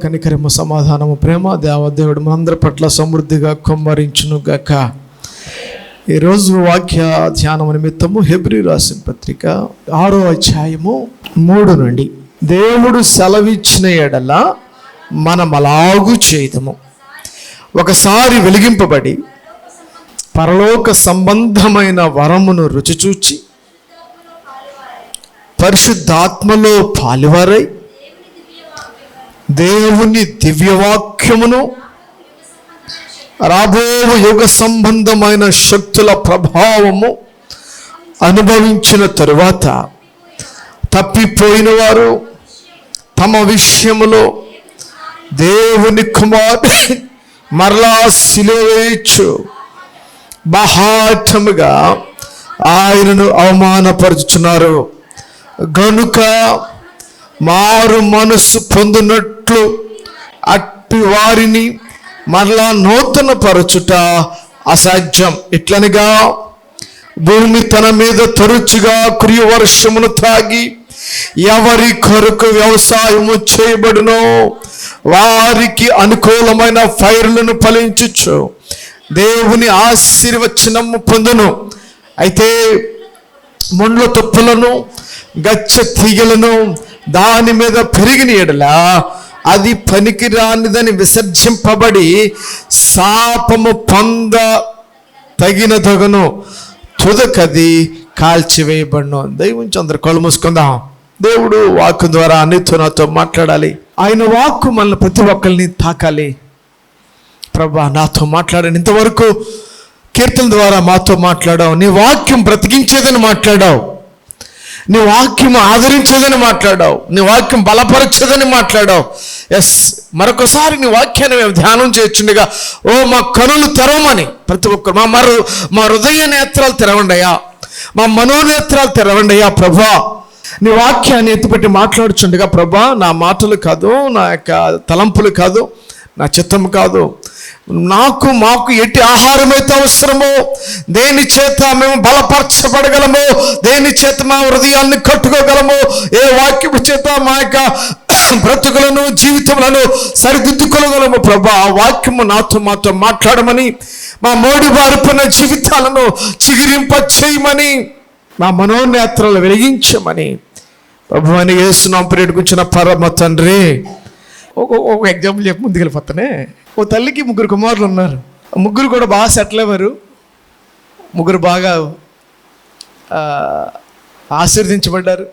కనికరము సమాధానము ప్రేమ దేవదేవుడు మనందరి పట్ల సమృద్ధిగా కుమ్మరించునుగాక. ఈరోజు వాక్య ధ్యానము నిమిత్తము హెబ్రీ రాసిన పత్రిక 6వ అధ్యాయము 3 నుండి, దేవుడు సెలవిచ్చిన ఎడల మనం అలాగూ చేయదము. ఒకసారి వెలిగింపబడి పరలోక సంబంధమైన వరమును రుచిచూచి పరిశుద్ధాత్మలో పాలువారై దేవుని దివ్యవాక్యమును రాబో యుగ సంబంధమైన శక్తుల ప్రభావము అనుభవించిన తరువాత తప్పిపోయిన వారు తమ విషయములో దేవుని కుమారుని మరలా సిలువ వేయచ్చు బాహాటముగా ఆయనను అవమానపరుచున్నారు. గనుక మారు మనసు పొందినట్లు అట్టి వారిని మరలా నూతన పరచుట అసాధ్యం. ఇట్లనగా భూమి తన మీద తరచుగా కురియు వర్షమును త్రాగి ఎవరి కొరకు వ్యవసాయము చేయబడునో వారికి అనుకూలమైన పైరులను ఫలించుచు దేవుని ఆశీర్వచనము పొందును. అయితే ముండ్ల తుప్పలను గచ్చ తీగలను దాని మీద పెరిగిన ఎడల అది పనికిరానిదని విసర్జింపబడి శాపము పొంద తగినదగును, తుదకది కాల్చివేయబడును. దైవంచి అందరు కళ్ళు మూసుకుందాం. దేవుడు వాక్కు ద్వారా నీతో నాతో మాట్లాడాలి. ఆయన వాక్కు మనల్ని ప్రతి ఒక్కరిని తాకాలి. ప్రభా నాతో మాట్లాడాను, ఇంతవరకు కీర్తన ద్వారా మాతో మాట్లాడావు, నీ వాక్యం బ్రతికించేదని మాట్లాడావు, నీ వాక్యం ఆదరించేదని మాట్లాడావు, నీ వాక్యం బలపరచేదని మాట్లాడావు. ఎస్, మరొకసారి నీ వాక్యాన్ని మేము ధ్యానం చేయొచ్చుండగా ఓ మా కనులు తెరవమని ప్రతి ఒక్కరు మా హృదయ నేత్రాలు తెరవండియా, మా మనోనేత్రాలు తెరవండియా. ప్రభా నీ వాక్యాన్ని ఎత్తిపెట్టి మాట్లాడుచుండగా ప్రభా నా మాటలు కాదు, నా యొక్క తలంపులు కాదు, నా చిత్తము కాదు, మాకు ఎట్టి ఆహారమైతే అవసరమో, దేని చేత మేము బలపరచబడగలమో, దేని చేత మా హృదయాన్ని కట్టుకోగలమో, ఏ వాక్యము చేత మా యొక్క బ్రతుకులను జీవితములను సరిదిద్దుకోగలము ప్రభా, ఆ వాక్యము మాతో మాట్లాడమని, మా మోడి బారిపోయిన జీవితాలను చిగురింప చేయమని, మా మనోనేత్రాలు వెలిగించమని ప్రభు అని యేసునామమున ప్రేరేపించిన పరమ తండ్రి. ఒక ఎగ్జాంపుల్ చెప్పి ముందుకు వెళ్ళిపోతానే. ఓ తల్లికి 3 కుమారులు ఉన్నారు. ముగ్గురు కూడా బాగా సెటిల్ అయ్యారు. ముగ్గురు బాగా ఆశీర్వదించబడ్డారు.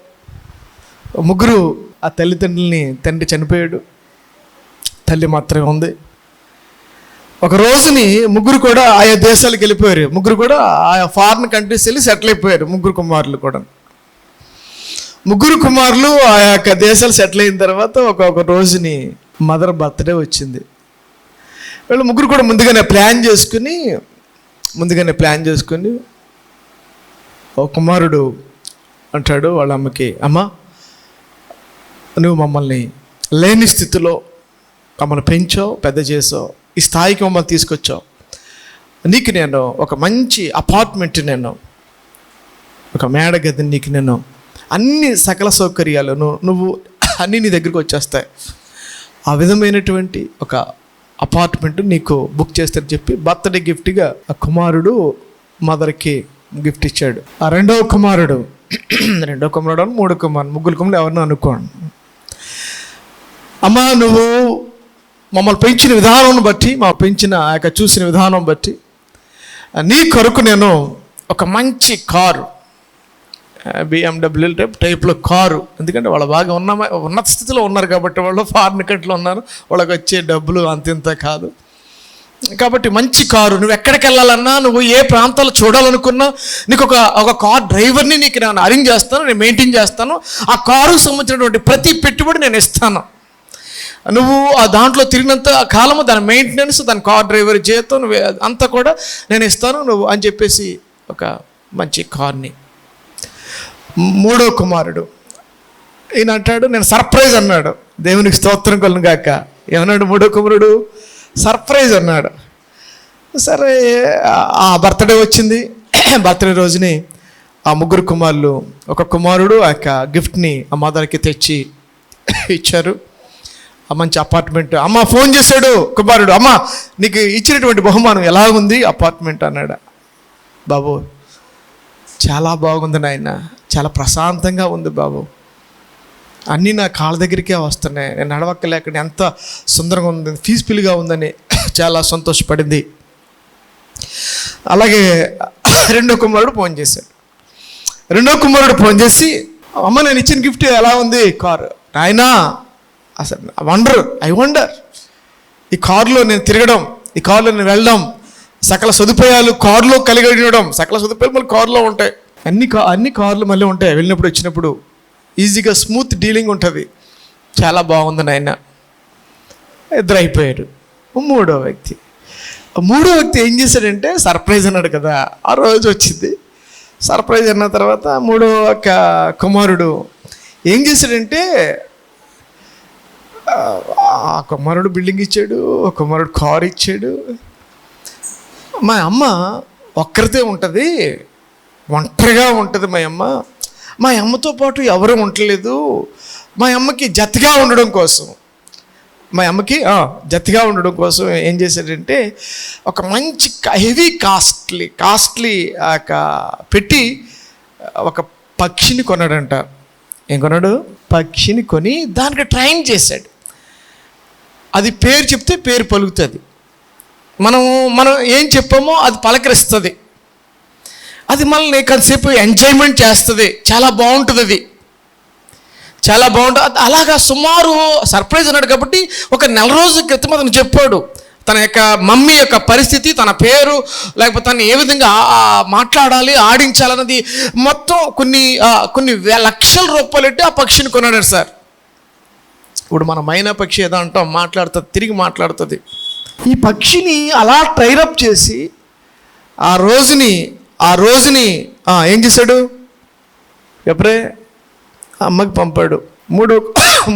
ముగ్గురు ఆ తండ్రి చనిపోయాడు, తల్లి మాత్రమే ఉంది. ఒక రోజుని ముగ్గురు కూడా ఆయా దేశాలకు వెళ్ళిపోయారు. ముగ్గురు కూడా ఆయా ఫారిన్ కంట్రీస్ వెళ్ళి సెటిల్ అయిపోయారు. ముగ్గురు కుమారులు ఆ యొక్క దేశాలు సెటిల్ అయిన తర్వాత ఒక రోజుని మదర్ బర్త్డే వచ్చింది. వీళ్ళు ముగ్గురు కూడా ముందుగానే ప్లాన్ చేసుకుని ఒక కుమారుడు అంటాడు వాళ్ళ అమ్మకి, అమ్మ నువ్వు మమ్మల్ని లేని స్థితిలో మమ్మల్ని పెంచావు, పెద్ద చేసావు, ఈ స్థాయికి మమ్మల్ని తీసుకొచ్చావు, నీకు నేను ఒక మంచి అపార్ట్మెంట్, నేను ఒక మేడ గదిని, నీకు నేను అన్ని సకల సౌకర్యాలు నువ్వు అన్నీ నీ దగ్గరికి వచ్చేస్తాయి, ఆ విధమైనటువంటి ఒక అపార్ట్మెంట్ నీకు బుక్ చేస్తారని చెప్పి బర్త్డే గిఫ్ట్గా ఆ కుమారుడు మదర్కి గిఫ్ట్ ఇచ్చాడు. ఆ రెండో కుమారుడు 3 కుమారుడు, ముగ్గురు కుమారుడు ఎవరినో అనుకోండి, అమ్మ నువ్వు మమ్మల్ని పెంచిన విధానం బట్టి, ఆ యొక్క చూసిన విధానం బట్టి నీ కొరకు నేను ఒక మంచి కారు, BMW టైప్లో కారు, ఎందుకంటే వాళ్ళు బాగా ఉన్నత స్థితిలో ఉన్నారు కాబట్టి, వాళ్ళు ఫారిన్ కంట్రీలో ఉన్నారు, వాళ్ళకి వచ్చే డబ్బులు అంతింత కాదు కాబట్టి మంచి కారు, నువ్వు ఎక్కడికి వెళ్ళాలన్నా, నువ్వు ఏ ప్రాంతాలు చూడాలనుకున్నా, నీకు ఒక కార్ డ్రైవర్ని నీకు నేను అరేంజ్ చేస్తాను, నేను మెయింటైన్ చేస్తాను, ఆ కారు సంబంధించినటువంటి ప్రతి పెట్టుబడి నేను ఇస్తాను, నువ్వు ఆ దాంట్లో తిరిగినంత కాలము దాని మెయింటెనెన్స్, దాని కార్ డ్రైవర్ జీతం నువ్వు అంతా కూడా నేను ఇస్తాను నువ్వు అని చెప్పేసి ఒక మంచి కార్ని. 3వ కుమారుడు ఈయన అంటాడు, నేను సర్ప్రైజ్ అన్నాడు. దేవునికి స్తోత్రం కలుగును గాక. ఏమన్నాడు 3వ కుమారుడు? సర్ప్రైజ్ అన్నాడు. సరే ఆ బర్త్డే వచ్చింది. బర్త్డే రోజుని ఆ 3 కుమారులు, ఒక కుమారుడు ఆ యొక్క గిఫ్ట్ని ఆ మదర్కి తెచ్చి ఇచ్చారు. ఆ మంచి అపార్ట్మెంట్. అమ్మ ఫోన్ చేశాడు కుమారుడు, అమ్మ నీకు ఇచ్చినటువంటి బహుమానం ఎలా ఉంది అపార్ట్మెంట్ అన్నాడు. బాబు చాలా బాగుంది నాయన, చాలా ప్రశాంతంగా ఉంది బాబు, అన్నీ నా కాళ్ళ దగ్గరికే వస్తున్నాయి, నేను నడవక్కలేక ఎంత సుందరంగా ఉంది, పీస్ఫుల్గా ఉందని చాలా సంతోషపడింది. అలాగే రెండో కుమారుడు ఫోన్ చేశాడు. రెండో కుమారుడు ఫోన్ చేసి, అమ్మ నేను ఇచ్చిన గిఫ్ట్ ఎలా ఉంది కారు. నాయనా అసలు ఐ వండర్ ఈ కారులో నేను తిరగడం, ఈ కారులో నేను వెళ్ళడం, సకల సదుపాయాలు కారులో కలిగి ఉండడం. సకల సదుపాయాలు మళ్ళీ కారులో ఉంటాయి, అన్ని కార్లు మళ్ళీ ఉంటాయి. వెళ్ళినప్పుడు వచ్చినప్పుడు ఈజీగా స్మూత్ డీలింగ్ ఉంటుంది. చాలా బాగుంది నాయన. ఇద్దరు అయిపోయారు. మూడో వ్యక్తి ఏం చేశాడంటే సర్ప్రైజ్ అన్నాడు కదా, ఆ రోజు వచ్చింది. సర్ప్రైజ్ అన్న తర్వాత మూడో కుమారుడు ఏం చేశాడంటే, ఆ కుమారుడు బిల్డింగ్ ఇచ్చాడు, ఆ కుమారుడు కారు ఇచ్చాడు. మా అమ్మ ఒక్కరితే ఉంటుంది, ఒంటరిగా ఉంటుంది మా అమ్మ, మా అమ్మతో పాటు ఎవరు ఉండలేదు, మా అమ్మకి జతగా ఉండడం కోసం ఏం చేశాడంటే ఒక మంచి హెవీ కాస్ట్లీ పెట్టి ఒక పక్షిని కొన్నాడంట. ఏం కొన్నాడు? పక్షిని కొని దానికి ట్రైన్ చేశాడు. అది పేరు చెప్తే పేరు పలుకుతుంది, మనం ఏం చెప్పామో అది పలకరిస్తుంది, అది మనల్ని కొంతసేపు ఎంజాయ్మెంట్ చేస్తుంది, చాలా బాగుంటుంది, అది చాలా బాగుంటుంది. అలాగా సుమారు సర్ప్రైజ్ అన్నాడు కాబట్టి ఒక నెల రోజుల క్రితం అతను చెప్పాడు తన యొక్క మమ్మీ యొక్క పరిస్థితి, తన పేరు, లేకపోతే తను ఏ విధంగా మాట్లాడాలి, ఆడించాలన్నది మొత్తం కొన్ని లక్షల రూపాయలు పెట్టి ఆ పక్షిని కొన్నాడు సార్. ఇప్పుడు మన మైనా పక్షి ఏదో అంటాం, మాట్లాడుతుంది, తిరిగి మాట్లాడుతుంది. ఈ పక్షిని అలా ట్రైరప్ చేసి ఆ రోజుని ఏం చేశాడు? ఎప్పుడే అమ్మకి పంపాడు.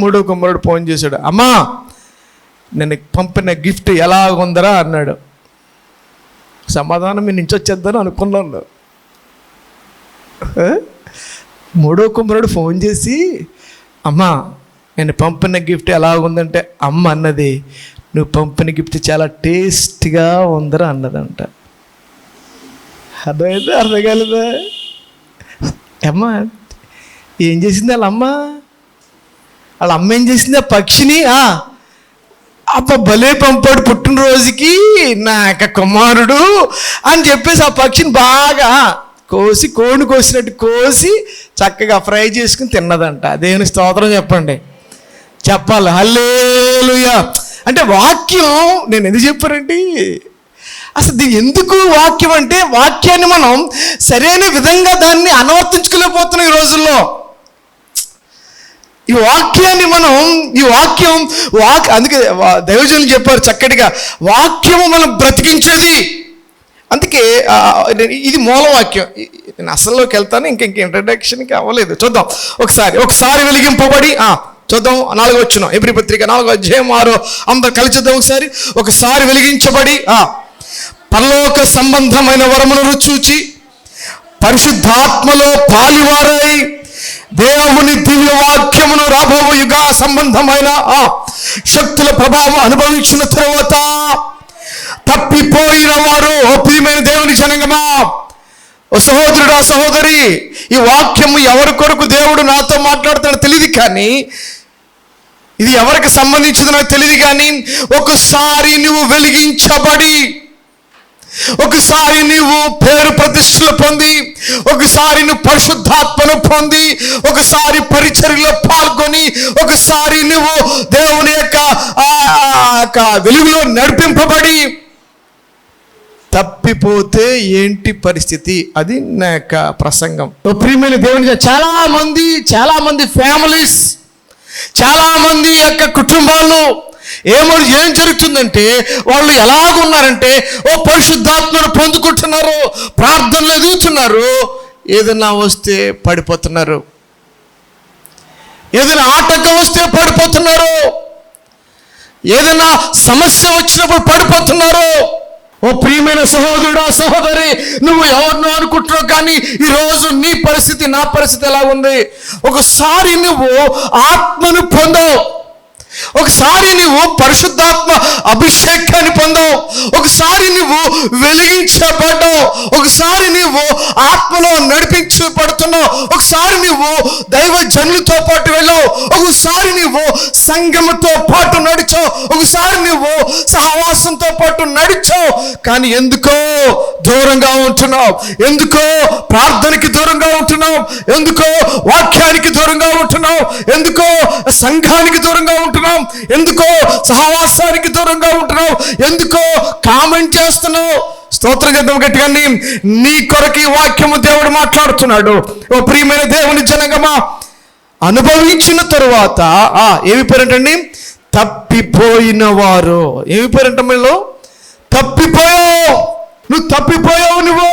మూడో కుమారుడు ఫోన్ చేశాడు, అమ్మా నేను పంపిన గిఫ్ట్ ఎలా ఉందరా అన్నాడు. సమాధానం మీ నుంచి వచ్చేద్దని అనుకున్నాను. మూడో కుమారుడు ఫోన్ చేసి, అమ్మా నేను పంపిన గిఫ్ట్ ఎలా ఉందంటే, అమ్మ అన్నది నువ్వు పంపిన గిఫ్ట్ చాలా టేస్ట్గా ఉందరా అన్నదంట. అర్థమైందా? అర్థం కాలేదా? అమ్మ ఏం చేసింది వాళ్ళ అమ్మ ఏం చేసింది? ఆ పక్షిని అబ్బా భలే పంపాడు పుట్టినరోజుకి నా యొక్క కుమారుడు అని చెప్పేసి ఆ పక్షిని బాగా కోడిని కోసినట్టు కోసి చక్కగా ఫ్రై చేసుకుని తిన్నదంట. దేవుని స్తోత్రం చెప్పండి, చెప్పాలి హల్లెలూయా. అంటే వాక్యం నేను ఎందుకు చెప్పానండి అసలు దీన్ని ఎందుకు వాక్యం అంటే, వాక్యాన్ని మనం సరైన విధంగా దాన్ని అనువర్తించుకోలేకపోతున్నాం ఈ రోజుల్లో. ఈ వాక్యాన్ని అందుకే దైవజనులు చెప్పారు చక్కటిగా, వాక్యము మనం బ్రతికించేది. అందుకే ఇది మూలవాక్యం. నేను అసల్లోకి వెళ్తాను, ఇంక ఇంట్రడక్షన్కి అవ్వలేదు. చూద్దాం ఒకసారి వెలిగింపబడి చూద్దాం 4వ వచనం, ఎబ్రీ పత్రిక 4వ అధ్యాయం 6 అందరు కలిసి చూద్దాం. ఒకసారి వెలిగించబడి పరలోక సంబంధమైన వరమును రుచి పరిశుద్ధాత్మలో పాలివారై దేవుని దివ్య వాక్యమును రాబో యుగ సంబంధమైన శక్తుల ప్రభావం అనుభవించిన తరువాత తప్పిపోయిన వారు, ప్రియమైన దేవుని జనంగమా, ఓ సహోదరుడు, ఆ సహోదరి, ఈ వాక్యము ఎవరి కొరకు దేవుడు నాతో మాట్లాడుతాడో తెలియదు, కానీ ఇది ఎవరికి సంబంధించిందో నాకు తెలియదు. కానీ ఒకసారి నువ్వు వెలిగించబడి, ఒకసారి నువ్వు పేరు ప్రతిష్టలు పొంది, ఒకసారి నువ్వు పరిశుద్ధాత్మను పొంది, ఒకసారి పరిచర్యలో పాల్గొని, ఒకసారి నువ్వు దేవుని యొక్క వెలుగులో నడిపింపబడి తప్పిపోతే ఏంటి పరిస్థితి? అది నా యొక్క ప్రసంగం. ప్రియమైన దేవుని చాలా మంది ఫ్యామిలీస్, చాలా మంది యొక్క కుటుంబాలు ఏం జరుగుతుందంటే, వాళ్ళు ఎలాగున్నారంటే పరిశుద్ధాత్మను పొందుకుంటున్నారు, ప్రార్థనలు ఎదుగుతున్నారు, ఏదైనా వస్తే పడిపోతున్నారు, ఏదైనా ఆటంకం వస్తే పడిపోతున్నారు, ఏదైనా సమస్య వచ్చినప్పుడు పడిపోతున్నారు. ఓ ప్రియమైన సహోదరుడా, సహోదరి, నువ్వు ఎవరినో అనుకుంటున్నావు, కానీ ఈరోజు నీ పరిస్థితి, నా పరిస్థితి ఎలా ఉంది? ఒకసారి నువ్వు ఆత్మను పొందవు, ఒకసారి నువ్వు పరిశుద్ధాత్మ అభిషేకాన్ని పొందావు, ఒకసారి నువ్వు వెలిగించబడ్డావు, ఒకసారి నువ్వు ఆత్మలో నడిపించబడుతున్నావు, ఒకసారి నువ్వు దైవజనులతో పాటు వెళ్ళావు, ఒకసారి నువ్వు సంఘముతో పాటు నడిచావు, ఒకసారి నువ్వు సహవాసంతో పాటు నడిచావు. కానీ ఎందుకో దూరంగా ఉంటున్నావు, ఎందుకో ప్రార్థనకి దూరంగా ఉంటున్నావు, ఎందుకో వాక్యానికి దూరంగా ఉంటున్నావు, ఎందుకో సంఘానికి దూరంగా ఉంటున్నావు, ఎందుకో సహవాసానికి దూరంగా ఉంటున్నావు, ఎందుకో కామెంట్ చేస్తున్నావు. స్తోత్రం చేద్దాం గట్టిగా. నీ కొరకు ఈ వాక్యము దేవుడు మాట్లాడుతున్నాడు. ఓ ప్రియమైన దేవుని జనగమా, అనుభవించిన తరువాత ఏమి పేరంటండి? తప్పిపోయిన వారు. ఏమి పేరంట? మీలో తప్పిపోయావు, నువ్వు తప్పిపోయావు. నువ్వు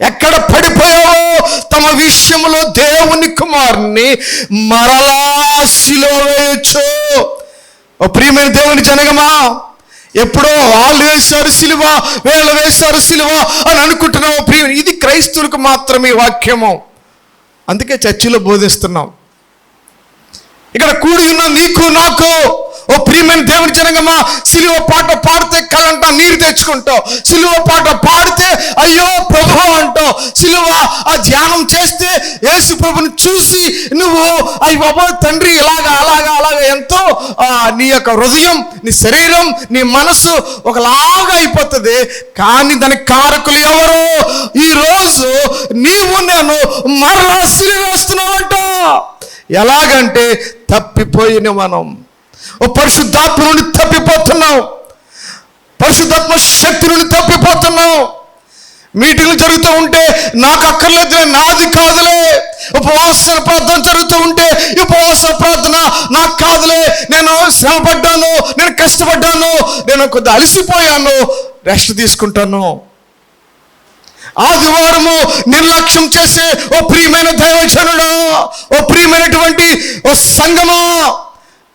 ఎక్కడ పడిపోయావో తమ విషయంలో దేవుని కుమారుని మరలా సిలువ వేయొచ్చు. ఓ ప్రియమైన దేవుని జనగమా, ఎప్పుడో వాళ్ళు వేశారు సిలువ, వీళ్ళు వేశారు సిలువ అని అనుకుంటున్నావు. ప్రియ, ఇది క్రైస్తవులకు మాత్రమే వాక్యము. అందుకే చర్చిలో బోధిస్తున్నాం. ఇక్కడ కూడి ఉన్న నీకు నాకు, ఓ ప్రియమైన దేవుని జనగమా, సిలువ పాట పాడితే కళ్ళంట నీరు తెచ్చుకుంటావు, సిలువ పాట పాడితే అయ్యో ప్రభు అంటావు, సిలువ ఆ ధ్యానం చేస్తే యేసు ప్రభుని చూసి నువ్వు అయ్యి బాబా తండ్రి ఇలాగా అలాగా అలాగా ఎంతో నీ యొక్క హృదయం, నీ శరీరం, నీ మనసు ఒకలాగా అయిపోతుంది. కానీ దానికి కారకులు ఎవరు? ఈరోజు నీవు నేను మరలా సిలువ వేస్తున్నావంట. ఎలాగంటే తప్పిపోయిన మనం ఓ పరిశుద్ధాత్మ నుండి తప్పిపోతున్నాం, పరిశుద్ధాత్మ శక్తి నుండి తప్పిపోతున్నాం. మీటింగ్లు జరుగుతూ ఉంటే నాకు అక్కర్లేదు, నాది కాదులే. ఉపవాస ప్రార్థన జరుగుతూ ఉంటే ఉపవాస ప్రార్థన నాకు కాదులే, నేను శ్రమపడ్డాను, నేను కష్టపడ్డాను, నేను కొద్దిగా అలసిపోయాను, రెస్ట్ తీసుకుంటాను. ఆదివారము నిర్లక్ష్యం చేసే ఓ ప్రియమైన దైవజనుడా, ఓ ప్రియమైనటువంటి ఓ సంగమా,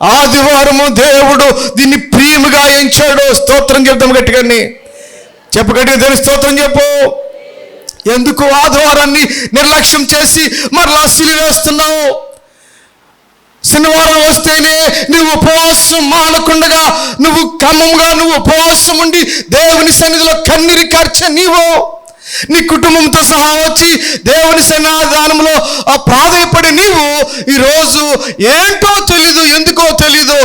ఆదివారము దేవుడు దీన్ని ప్రియముగా ఎంచాడు. స్తోత్రం చెప్తాం గట్టిగా, చెప్పు గట్టిగా, దేవుని స్తోత్రం చెప్పు. ఎందుకు ఆదివారాన్ని నిర్లక్ష్యం చేసి మరలా సిలువ వేస్తున్నావు? శనివారం వస్తేనే నువ్వు ఉపవాసం మానకుండగా, నువ్వు క్రమంగా నువ్వు ఉపవాసం ఉండి దేవుని సన్నిధిలో కన్నీరు కార్చే నీవు, నీ కుటుంబంతో సహా వచ్చి దేవుని సన్నిధానంలో ప్రాధాన్యపడి నీవు ఈరోజు ఏంటో తెలీదు, ఎందుకో తెలీదు,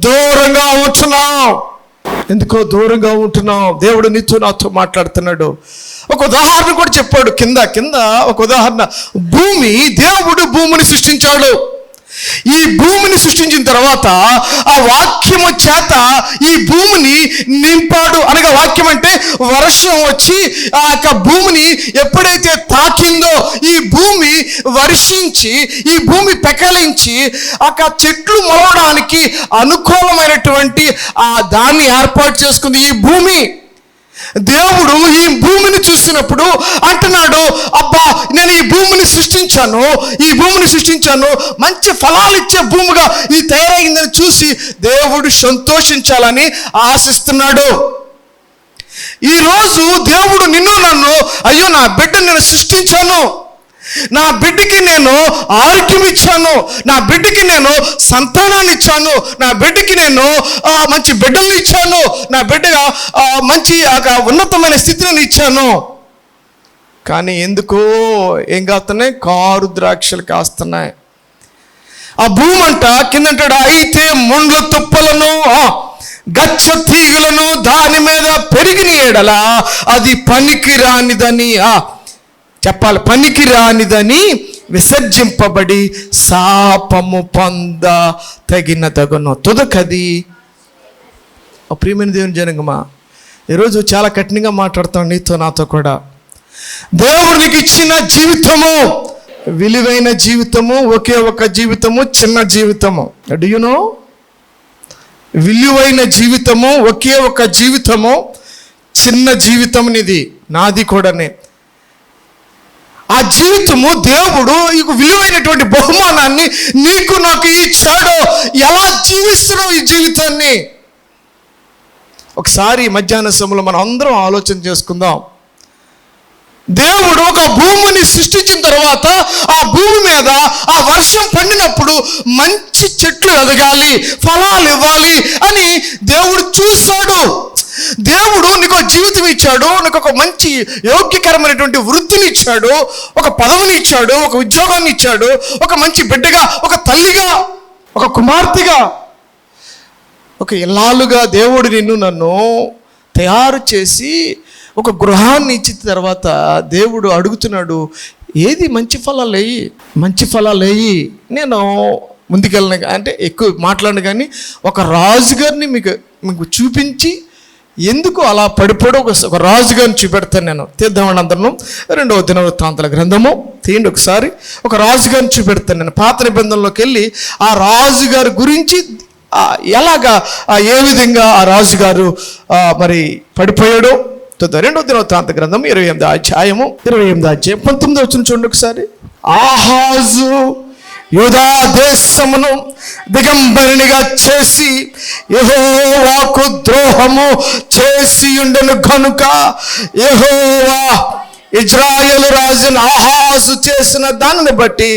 దూరంగా ఉంటున్నావు. ఎందుకో దూరంగా ఉంటున్నావు. దేవుడు నీతో నాతో మాట్లాడుతున్నాడు. ఒక ఉదాహరణ కూడా చెప్పాడు కింద ఒక ఉదాహరణ. దేవుడు భూమిని సృష్టించాడు. ఈ భూమిని సృష్టించిన తర్వాత ఆ వాక్యము చేత ఈ భూమిని నింపాడు. అనగా వాక్యం అంటే వర్షం వచ్చి ఆ యొక్క భూమిని ఎప్పుడైతే తాకిందో ఈ భూమి వర్షించి, ఈ భూమి పెకలించి ఆ చెట్లు మొలవడానికి అనుకూలమైనటువంటి దాన్ని ఏర్పాటు చేసుకుంది ఈ భూమి. దేవుడు ఈ భూమిని చూసినప్పుడు అంటున్నాడు, అబ్బా నేను ఈ భూమిని సృష్టించాను, మంచి ఫలాలు ఇచ్చే భూమిగా ఇది తయారైందని చూసి దేవుడు సంతోషించాలని ఆశిస్తున్నాడు. ఈరోజు దేవుడు నిన్ను నన్ను, అయ్యో నా బిడ్డను నేను సృష్టించాను, నా బిడ్డకి నేను ఆరోగ్యం ఇచ్చాను, నా బిడ్డకి నేను సంతానాన్ని ఇచ్చాను, నా బిడ్డకి నేను మంచి బిడ్డలను ఇచ్చాను, నా బిడ్డగా మంచి ఉన్నతమైన స్థితిని ఇచ్చాను. కానీ ఎందుకో ఏం కాస్తున్నాయి? కారు ద్రాక్షలు కాస్తున్నాయి. ఆ భూమి అంట కిందంటాడు, అయితే ముండ్ల తుప్పలను గచ్చ తీగలను దాని మీద పెరిగిన ఎడల అది పనికి రానిదని చెప్పాలి, పనికి రానిదని విసర్జింపబడి శాపము పొంద తగును తుదకది. ప్రియమైన దేవుని జనగమా, ఈరోజు చాలా కఠినంగా మాట్లాడుతాం నీతో నాతో కూడా. దేవుడికి ఇచ్చిన జీవితము విలువైన జీవితము, ఒకే ఒక జీవితము, చిన్న జీవితము. Do you know? విలువైన జీవితము, ఒకే ఒక జీవితము, చిన్న జీవితం నీది, నాది కూడానే. ఆ జీవితము దేవుడు ఈ విలువైనటువంటి బహుమానాన్ని నీకు నాకు ఇచ్చాడు. ఎలా జీవిస్తున్నావు ఈ జీవితాన్ని? ఒకసారి మధ్యాహ్న సమయంలో మనం అందరం ఆలోచన చేసుకుందాం. దేవుడు ఒక భూమిని సృష్టించిన తర్వాత ఆ భూమి మీద ఆ వర్షం పడినప్పుడు మంచి చెట్లు ఎదగాలి, ఫలాలు ఇవ్వాలి అని దేవుడు చూశాడు. దేవుడు నీకు జీవితం ఇచ్చాడు, నీకు ఒక మంచి యోగ్యకరమైనటువంటి వృత్తిని ఇచ్చాడు, ఒక పదవిని ఇచ్చాడు, ఒక ఉద్యోగాన్ని ఇచ్చాడు, ఒక మంచి బిడ్డగా, ఒక తల్లిగా, ఒక కుమార్తెగా, ఒక ఇల్లాలుగా దేవుడు నన్ను తయారు చేసి ఒక గృహాన్ని ఇచ్చిన తర్వాత దేవుడు అడుగుతున్నాడు, ఏది మంచి ఫలాలు వేయి, మంచి ఫలాలు వేయి. నేను ముందుకెళ్ళిన అంటే ఎక్కువ మాట్లాడిన కానీ ఒక రాజుగారిని మీకు చూపించి ఎందుకు అలా పడిపోవడం ఒక రాజుగారిని చూపెడతాను. నేను తీద్దామని అందరం 2వ దినవృత్తాంతాల గ్రంథము తీయండి ఒకసారి. ఒక రాజుగారిని చూపెడతాను నేను. పాత నిబంధనలోకి వెళ్ళి ఆ రాజుగారి గురించి ఎలాగా ఏ విధంగా ఆ రాజుగారు మరి పడిపోయాడో 2వ దినవృత్తాంత గ్రంథం 28వ అధ్యాయము 19వ వచనం చూడండి ఒకసారి. ఆహాజు యూదా దేశమును దిగంబరినిగా చేసి యెహోవాకు ద్రోహము చేసి ఉండెను కనుక యెహోవా ఇజ్రాయేలు రాజును ఆహాజు చేసిన దానిని బట్టి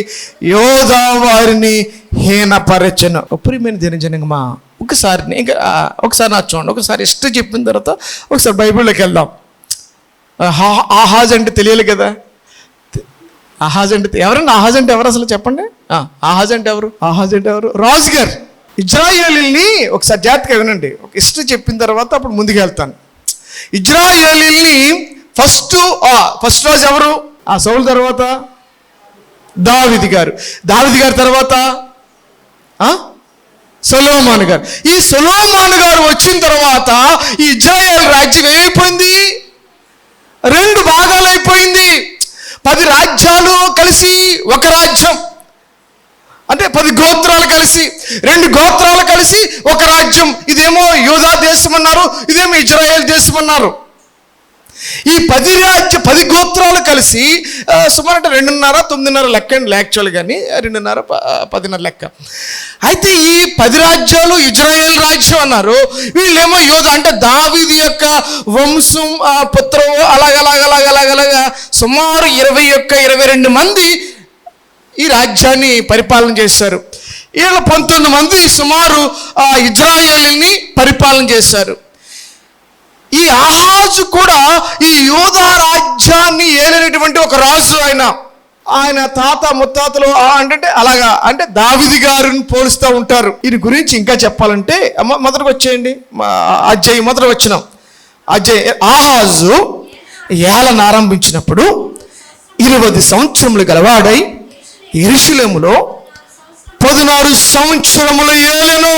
యూదా వారిని హీనపరచెను. ప్రియమైన జనజనంగా ఒకసారి నా చూడండి. ఒకసారి ఇష్టం చెప్పిన తర్వాత ఒకసారి బైబిల్లోకి వెళ్దాం. ఆహాజ్ అంటే తెలియాలి కదా. ఆహాజ్ అంటే ఎవరండి? ఆహాజ్ అంటే ఎవరు అసలు చెప్పండి. ఆహాజ్ అంటే ఎవరు? ఆహాజ్ అంటే ఎవరు? రాజుగారు. ఇజ్రాయేలీల్ని ఒకసారి జాగ్రత్తగా వినండి. ఒక హిస్టరీ చెప్పిన తర్వాత అప్పుడు ముందుకు వెళ్తాను. ఇజ్రాయేలీల్ని ఫస్ట్ రాజు ఎవరు? సౌలు తర్వాత దావీదు గారు, దావీదు గారి తర్వాత సొలొమోను గారు. ఈ సొలొమోను గారు వచ్చిన తర్వాత ఈ ఇజ్రాయేల్ రాజ్యం ఏమైపోయింది? 2 భాగాలు అయిపోయింది. 10 రాజ్యాలు కలిసి ఒక రాజ్యం, అంటే 10 గోత్రాలు కలిసి 2 గోత్రాలు కలిసి ఒక రాజ్యం. ఇదేమో యూదా దేశం అన్నారు, ఇదేమో ఇజ్రాయేల్ దేశం అన్నారు. ఈ 10 గోత్రాలు కలిసి సుమారు 2.5 9.5 లెక్క అండి యాక్చువల్ కానీ 2.5 10.5 లెక్క. అయితే ఈ 10 రాజ్యాలు ఇజ్రాయేల్ రాజ్యం అన్నారు. వీళ్ళేమో యూదా అంటే దావీదు యొక్క వంశం పుత్రం అలాగలాగా సుమారు 21-22 మంది ఈ రాజ్యాన్ని పరిపాలన చేశారు. వీళ్ళు 19 మంది సుమారు ఇజ్రాయేలుని పరిపాలన చేశారు. ఈ ఆహాజు కూడా ఈ యూదా రాజ్యాన్ని ఏలినటువంటి ఒక రాజు. ఆయన తాత ముత్తాతలు అంటే దావీదు గారిని పోలుస్తూ ఉంటారు. దీని గురించి ఇంకా చెప్పాలంటే మొదటికి వచ్చేయండి, అధ్యాయం మొదటి వచ్చినాం. ఆహాజు ఏలన ఆరంభించినప్పుడు 20 సంవత్సరములు గలవాడై యెరూషలేములో 16 సంవత్సరములు ఏలెను.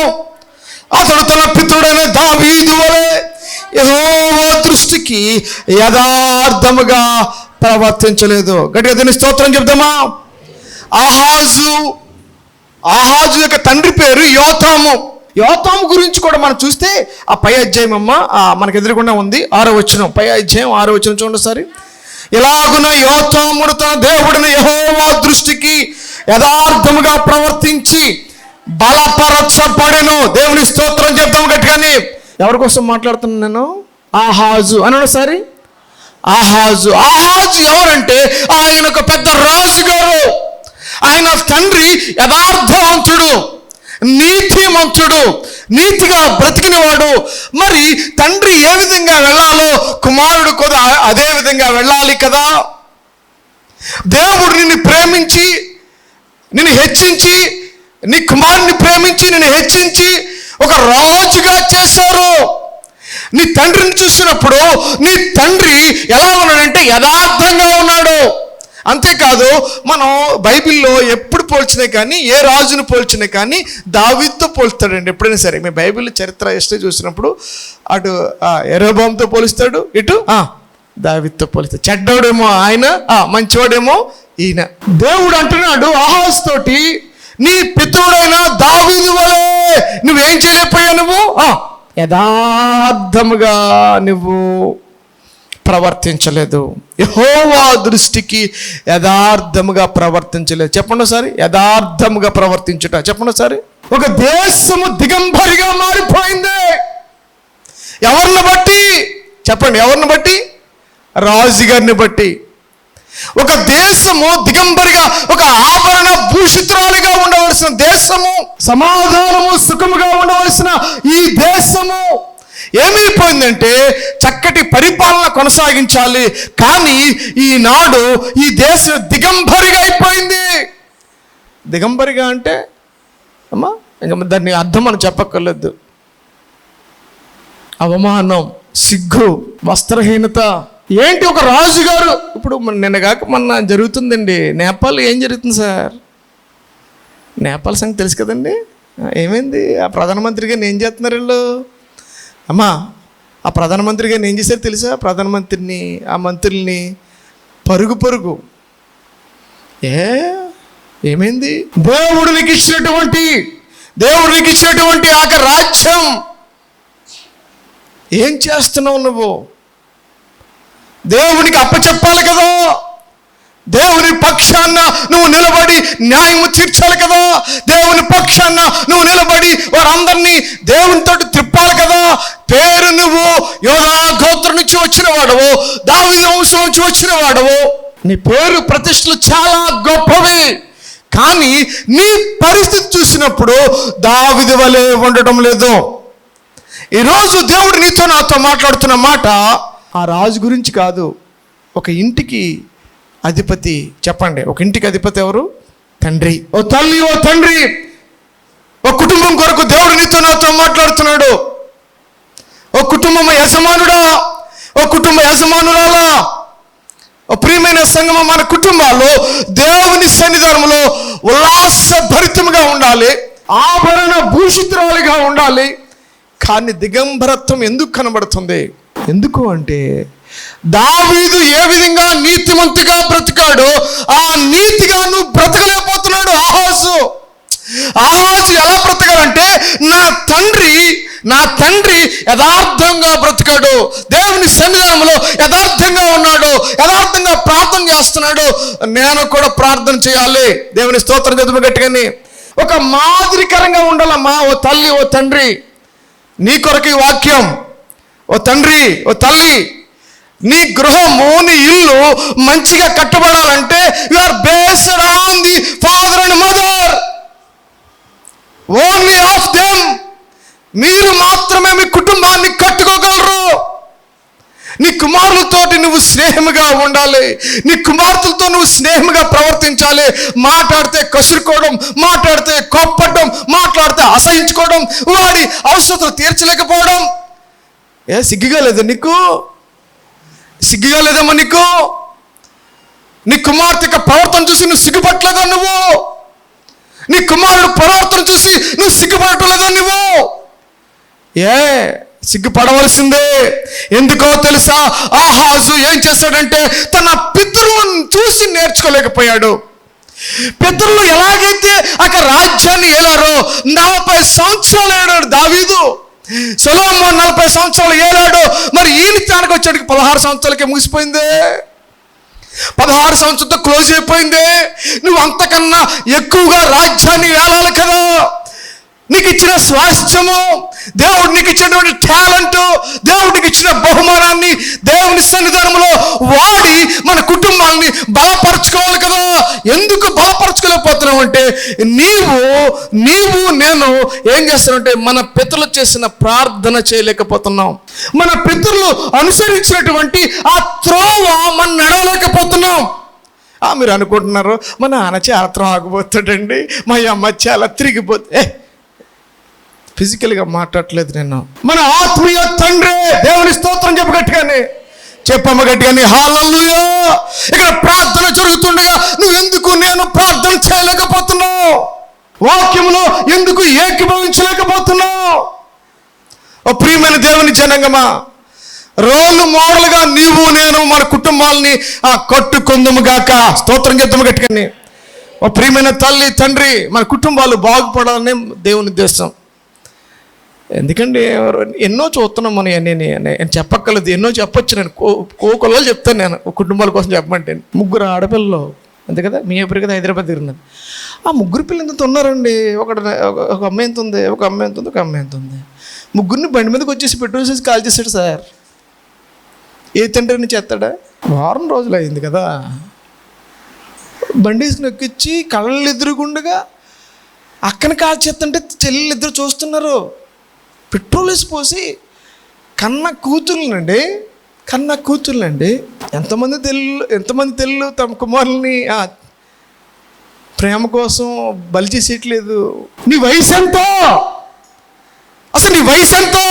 అతడు తన పితరుడైన దావీదు వలె యెహోవా దృష్టికి యథార్థముగా ప్రవర్తించలేదు. గట్టిగా దీని స్తోత్రం చెప్దామా. ఆహాజు యొక్క తండ్రి పేరు యోతాము. యోతాము గురించి కూడా మనం చూస్తే ఆ పై అధ్యాయం మనకు ఎదురుకుండా ఉంది. 6వ వచనం, పై అధ్యాయం 6వ వచనం చూడండి సరే. ఇలాగున యోతాముడు తన దేవుడిన యెహోవా దృష్టికి యథార్థముగా ప్రవర్తించి బలపరచబడెను. దేవుని స్తోత్రం చెప్తాము గట్టిగాని. ఎవరి కోసం మాట్లాడుతున్నాను నేను? ఆహాజు అన్నాడు సరే. ఆహాజు ఎవరంటే ఆయన ఒక పెద్ద రాజుగారు. ఆయన తండ్రి యథార్థవంతుడు, నీతిమంతుడు, నీతిగా బ్రతికినవాడు. మరి తండ్రి ఏ విధంగా వెళ్ళాలో కుమారుడు కూడా అదే విధంగా వెళ్ళాలి కదా. దేవుడు నిన్ను ప్రేమించి నిన్ను హెచ్చించి, నీ కుమారుని ప్రేమించి నిన్ను హెచ్చించి ఒక రాజుగా చేశారు. నీ తండ్రిని చూసినప్పుడు నీ తండ్రి ఎలా ఉన్నాడంటే యథార్థంగా ఉన్నాడు. అంతేకాదు మనం బైబిల్లో ఎప్పుడు పోల్చినా కానీ, ఏ రాజును పోల్చినా కానీ దావీదుతో పోల్స్తాడండి ఎప్పుడైనా సరే. మీ బైబిల్ చరిత్ర హిస్టరీ చూసినప్పుడు అటు యెరోబోముతో పోలుస్తాడు, ఇటు దావీదుతో పోలుస్తాడు. చెడ్డోడేమో ఆయన, మంచివాడేమో ఈయన. దేవుడు అంటున్నాడు ఆహాజు తోటి, నీ పితరుడైన దావీదు వలె నువ్వేం చేయలేకపోయావు, నువ్వు యథార్థముగా నువ్వు ప్రవర్తించలేదు. యెహోవా దృష్టికి యథార్థముగా ప్రవర్తించలేదు. చెప్పండి ఒకసారి, యథార్థముగా ప్రవర్తించుట. చెప్పండి ఒకసారి. ఒక దేశము దిగంబరిగా మారిపోయింది. ఎవరిని బట్టి చెప్పండి? ఎవరిని బట్టి? రాజుగారిని బట్టి. ఒక దేశము దిగంబరిగా, ఒక ఆభరణ భూషితురాలుగా ఉండవలసిన దేశము, సమాధానము సుఖముగా ఉండవలసిన ఈ దేశము ఏమైపోయిందంటే చక్కటి పరిపాలన కొనసాగించాలి, కానీ ఈనాడు ఈ దేశం దిగంబరిగా అయిపోయింది. దిగంబరిగా అంటే అమ్మా ఇంకా దాన్ని అర్థం మనం చెప్పక్కర్లేదు. అవమానం, సిగ్గు, వస్త్రహీనత. ఏంటి ఒక రాజుగారు, ఇప్పుడు నిన్నగాక మొన్న జరుగుతుందండి నేపాల్. ఏం జరుగుతుంది సార్? నేపాల్ సంగతి తెలుసు కదండి. ఏమైంది? ఆ ప్రధానమంత్రి గారిని ఏం చేస్తున్నారు వీళ్ళు? అమ్మా ఆ ప్రధానమంత్రి గారిని ఏం చేశారు తెలుసా? ప్రధానమంత్రిని, ఆ మంత్రుల్ని పరుగు ఏమైంది? దేవుడు నీకు ఇచ్చినటువంటి ఆ రాజ్యం ఏం చేస్తున్నావు నువ్వు? దేవునికి అప్పచెప్పాలి కదా. దేవుని పక్షాన నువ్వు నిలబడి న్యాయము తీర్చాలి కదా. దేవుని పక్షాన నువ్వు నిలబడి వారందరినీ దేవునితో త్రిప్పాలి కదా. పేరు నువ్వు యోధా గోత్రం నుంచి వచ్చిన వాడవు, దావీదు వంశం నుంచి వచ్చిన వాడవు, నీ పేరు ప్రతిష్టలు చాలా గొప్పవి. కానీ నీ పరిస్థితి చూసినప్పుడు దావీదు వలె ఉండటం లేదు. ఈరోజు దేవుడు నీతో నాతో మాట్లాడుతున్న మాట ఆ రాజు గురించి కాదు, ఒక ఇంటికి అధిపతి. చెప్పండి, ఒక ఇంటికి అధిపతి ఎవరు? తండ్రి. ఓ తల్లి, ఓ తండ్రి, ఒక కుటుంబం కొరకు దేవుడు నీతో నాతో మాట్లాడుతున్నాడు. ఓ కుటుంబం యజమానుడా, ఓ కుటుంబ యజమానురాలా, ఓ ప్రియమైన సంగమం, మన కుటుంబాల్లో దేవుని సన్నిధానంలో ఉల్లాసభరితముగా ఉండాలి, ఆభరణ భూషితురాలుగా ఉండాలి. కానీ దిగంబరత్వం ఎందుకు కనబడుతుంది? ఎందుకు అంటే దావీదు ఏ విధంగా నీతిమంతుగా బ్రతికాడో ఆ నీతిగా నువ్వు బ్రతకలేకపోతున్నాడు. ఆహాజు ఎలా బ్రతకాలంటే నా తండ్రి యథార్థంగా బ్రతికాడు, దేవుని సన్నిధానంలో యథార్థంగా ఉన్నాడు, యథార్థంగా ప్రార్థన చేస్తున్నాడు, నేను కూడా ప్రార్థన చేయాలి. దేవుని స్తోత్రం చదువు గట్టిగాని. ఒక మాదిరికరంగా ఉండాలమ్మా. ఓ తల్లి, ఓ తండ్రి, నీ కొరకు ఈ వాక్యం. ఓ తండ్రి, ఓ తల్లి, నీ గృహము, నీ ఇల్లు మంచిగా కట్టబడాలంటే you are based on the father and mother, only of them. మీరు మాత్రమే మీ కుటుంబాన్ని కట్టుకోగలరు. నీ కుమారులతోటి నువ్వు స్నేహముగా ఉండాలి, నీ కుమార్తెలతో నువ్వు స్నేహముగా ప్రవర్తించాలి. మాట్లాడితే కసురుకోవడం, మాట్లాడితే కోప్పడం, మాట్లాడితే అసహించుకోవడం, వాడి అవసరతలు తీర్చలేకపోవడం. సిగ్గుగా లేదా నీకు? సిగ్గుగా లేదమ్మా నీకు? నీ కుమార్తె ప్రవర్తన చూసి నువ్వు సిగ్గుపట్టలేదా? నువ్వు నీ కుమారుడు ప్రవర్తన చూసి నువ్వు సిగ్గుపడటలేదా? నువ్వు సిగ్గుపడవలసిందే. ఎందుకో తెలుసా? ఆహాజు ఏం చేశాడంటే తన పితరులను చూసి నేర్చుకోలేకపోయాడు. పితరులు ఎలాగైతే అక్కడ రాజ్యాన్ని ఏలారో 40 సంవత్సరాలు ఏలాడు దావీదు. సొలొమోను 40 సంవత్సరాలు ఏలాడు. మరి ఈయన తానికి వచ్చాడికి 16 సంవత్సరాలకే ముగిసిపోయింది. 16 సంవత్సరాలతో క్లోజ్ అయిపోయింది. నువ్వు అంతకన్నా ఎక్కువగా రాజ్యాన్ని ఏలాలి కదా. నీకు ఇచ్చిన స్వాస్థ్యము, దేవుడు నీకు ఇచ్చినటువంటి టాలెంట్, దేవుడికి ఇచ్చిన బహుమానాన్ని దేవుని సన్నిధానంలో వాడి మన కుటుంబాన్ని బలపరచుకోవాలి కదా. ఎందుకు బలపరచుకోలేకపోతున్నావు అంటే నేను ఏం చేస్తానంటే మన పితరులు చేసిన ప్రార్థన చేయలేకపోతున్నాం. మన పితరులు అనుసరించినటువంటి ఆ త్రోవ మనం నడవలేకపోతున్నాం. మీరు అనుకుంటున్నారు మా నాన్న చాలా త్రాగబోతాడండి, మా అమ్మ చాలా తిరిగిపోతే. ఫిజికల్గా మాట్లాడలేదు నేను. మన ఆత్మీయ తండ్రి, దేవుని స్తోత్రం చెప్పగట్టుగానే, చెప్పమ్మ గట్టిగాని హల్లెలూయా. ఇక్కడ ప్రార్థన జరుగుతుండగా నేను ప్రార్థన చేయలేకపోతున్నావు? వాక్యంలో ఎందుకు ఏకీభవించలేకపోతున్నావు? ఓ ప్రియమైన దేవుని జనాంగమా, రోలు మోడలుగా నేను మన కుటుంబాలని కట్టుకుందుము గాక. స్తోత్రం చేద్దాము గట్టిగాని. ఓ ప్రియమైన తల్లి, తండ్రి, మన కుటుంబాలు బాగుపడాలని దేవుని ఉద్దేశం. ఎందుకంటే ఎన్నో చూస్తున్నాం మనం. నేను చెప్పక్కర్లేదు, ఎన్నో చెప్పొచ్చు. నేను కోకొల్లో చెప్తాను. నేను కుటుంబాల కోసం చెప్పమంటే 3 ఆడపిల్లలు అంతే కదా. మీ ఎప్పుడు కదా హైదరాబాద్ తిరిగినారు. ఆ 3 పిల్లలు ఎంత ఉన్నారండి. ఒక అమ్మాయి ఎంత ఉంది, ఒక అమ్మాయి ఎంత ఉంది, ఒక అమ్మాయి ఎంత ఉంది. 3 బండి మీదకి వచ్చేసి పెట్రోల్ చేసి కాల్ చేశాడు సార్. ఏ తండ్రిని చేస్తాడా? వారం రోజులు అయింది కదా. బండేసి నొక్కిచ్చి కళ్ళు ఎదురుగుండగా అక్కన కాల్చేస్తుంటే చెల్లెలిద్దరు చూస్తున్నారు. పెట్రోల్ వేసి పోసి కన్న కూతుర్లండి ఎంతమంది తెల్లు తమ కుమారుల్ని ప్రేమ కోసం బలి చేసేయట్లేదు. నీ వయసు ఎంతో, అసలు నీ వయసు ఎంతో?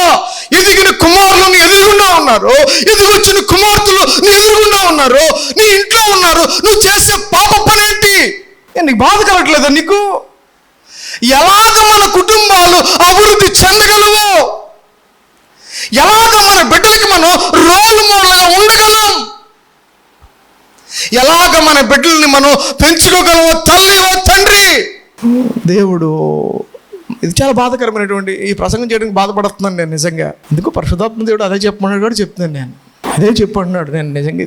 ఎదిగిన కుమారులు నీ ఎదురుగుండా ఉన్నారు, ఎదిగొచ్చిన కుమార్తెలు నీ ఎదురుగుండా ఉన్నారు, నీ ఇంట్లో ఉన్నారు. నువ్వు చేసే పాప పని ఏంటి? నీకు బాధ కలగట్లేదా? నీకు ఎలాగ మన కుటుంబాలు అభివృద్ధి చెందగలవు? ఎలాగ మన బిడ్డలకి మనం రోల్ మోడల్గా ఉండగలం? ఎలాగ మన బిడ్డల్ని మనం పెంచుకోగలమో తల్లి ఓ తండ్రి. దేవుడు, ఇది చాలా బాధాకరమైనటువంటి ఈ ప్రసంగం చేయడానికి బాధపడుతున్నాను నేను నిజంగా. ఎందుకు పరిశుద్ధాత్మ దేవుడు అదే చెప్పమన్నాడు కూడా చెప్తున్నాను నేను. అదే చెప్పంటున్నాడు. నేను నిజంగా